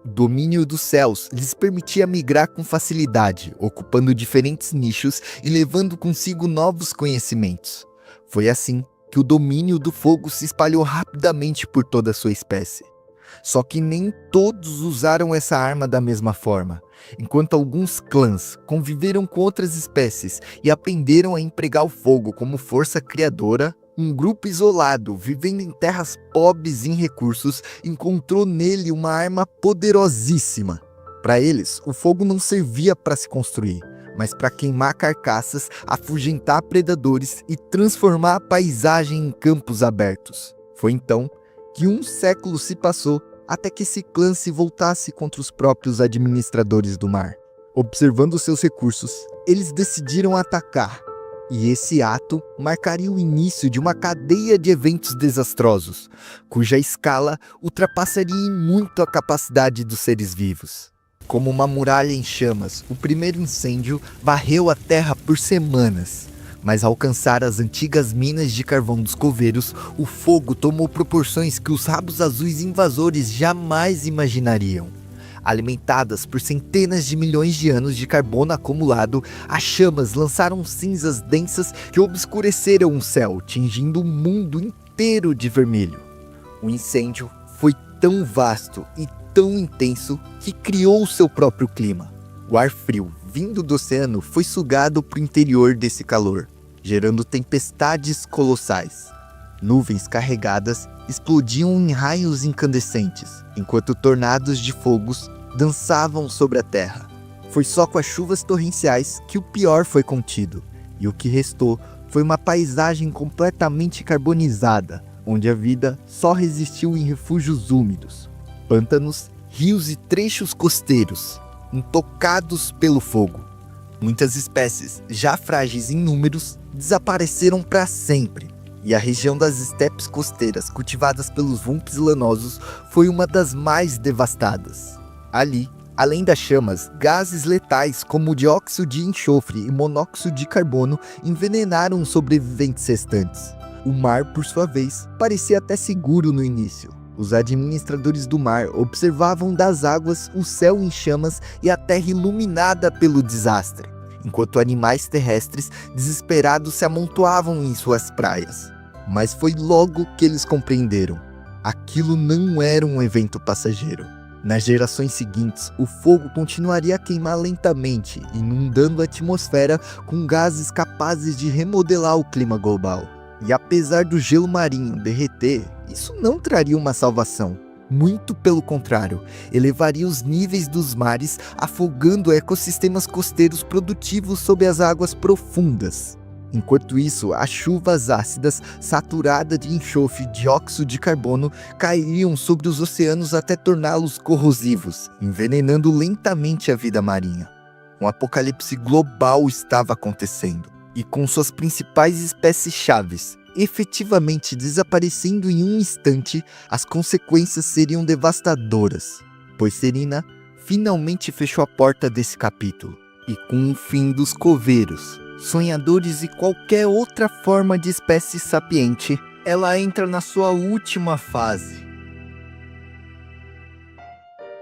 O domínio dos céus lhes permitia migrar com facilidade, ocupando diferentes nichos e levando consigo novos conhecimentos. Foi assim que o domínio do fogo se espalhou rapidamente por toda a sua espécie. Só que nem todos usaram essa arma da mesma forma. Enquanto alguns clãs conviveram com outras espécies e aprenderam a empregar o fogo como força criadora, um grupo isolado, vivendo em terras pobres em recursos, encontrou nele uma arma poderosíssima. Para eles, o fogo não servia para se construir, mas para queimar carcaças, afugentar predadores e transformar a paisagem em campos abertos. Foi então que um século se passou até que esse clã se voltasse contra os próprios administradores do mar. Observando seus recursos, eles decidiram atacar, e esse ato marcaria o início de uma cadeia de eventos desastrosos, cuja escala ultrapassaria em muito a capacidade dos seres vivos. Como uma muralha em chamas, o primeiro incêndio varreu a terra por semanas. Mas ao alcançar as antigas minas de carvão dos coveiros, o fogo tomou proporções que os rabos azuis invasores jamais imaginariam. Alimentadas por centenas de milhões de anos de carbono acumulado, as chamas lançaram cinzas densas que obscureceram o céu, tingindo o mundo inteiro de vermelho. O incêndio foi tão vasto e tão intenso que criou o seu próprio clima. O ar frio, vindo do oceano, foi sugado para o interior desse calor, gerando tempestades colossais. Nuvens carregadas explodiam em raios incandescentes, enquanto tornados de fogos dançavam sobre a terra. Foi só com as chuvas torrenciais que o pior foi contido, e o que restou foi uma paisagem completamente carbonizada, onde a vida só resistiu em refúgios úmidos. Pântanos, rios e trechos costeiros, intocados pelo fogo. Muitas espécies, já frágeis em números, desapareceram para sempre, e a região das estepes costeiras cultivadas pelos vumpos lanosos foi uma das mais devastadas. Ali, além das chamas, gases letais como o dióxido de enxofre e monóxido de carbono envenenaram os sobreviventes restantes. O mar, por sua vez, parecia até seguro no início. Os administradores do mar observavam das águas o céu em chamas e a terra iluminada pelo desastre, enquanto animais terrestres desesperados se amontoavam em suas praias. Mas foi logo que eles compreenderam: aquilo não era um evento passageiro. Nas gerações seguintes, o fogo continuaria a queimar lentamente, inundando a atmosfera com gases capazes de remodelar o clima global. E apesar do gelo marinho derreter, isso não traria uma salvação. Muito pelo contrário, elevaria os níveis dos mares, afogando ecossistemas costeiros produtivos sob as águas profundas. Enquanto isso, as chuvas ácidas, saturadas de enxofre e dióxido de carbono, cairiam sobre os oceanos até torná-los corrosivos, envenenando lentamente a vida marinha. Um apocalipse global estava acontecendo. E com suas principais espécies chaves, efetivamente desaparecendo em um instante, as consequências seriam devastadoras, pois Serena finalmente fechou a porta desse capítulo. E com o fim dos coveiros, sonhadores e qualquer outra forma de espécie sapiente, ela entra na sua última fase.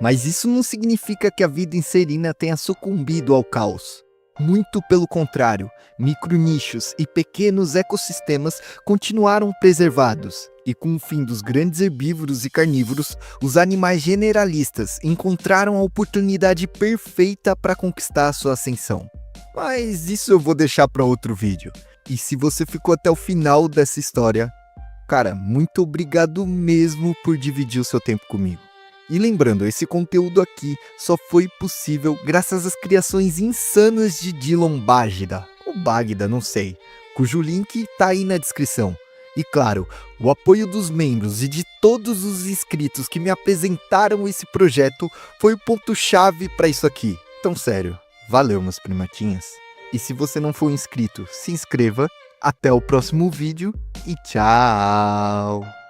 Mas isso não significa que a vida em Serena tenha sucumbido ao caos. Muito pelo contrário, micronichos e pequenos ecossistemas continuaram preservados. E com o fim dos grandes herbívoros e carnívoros, os animais generalistas encontraram a oportunidade perfeita para conquistar a sua ascensão. Mas isso eu vou deixar para outro vídeo. E se você ficou até o final dessa história, cara, muito obrigado mesmo por dividir o seu tempo comigo. E lembrando, esse conteúdo aqui só foi possível graças às criações insanas de Dylan Bagda, ou Bagda, não sei, cujo link tá aí na descrição. E claro, o apoio dos membros e de todos os inscritos que me apresentaram esse projeto foi o ponto-chave para isso aqui. Então sério, valeu meus primatinhas. E se você não for inscrito, se inscreva. Até o próximo vídeo e tchau!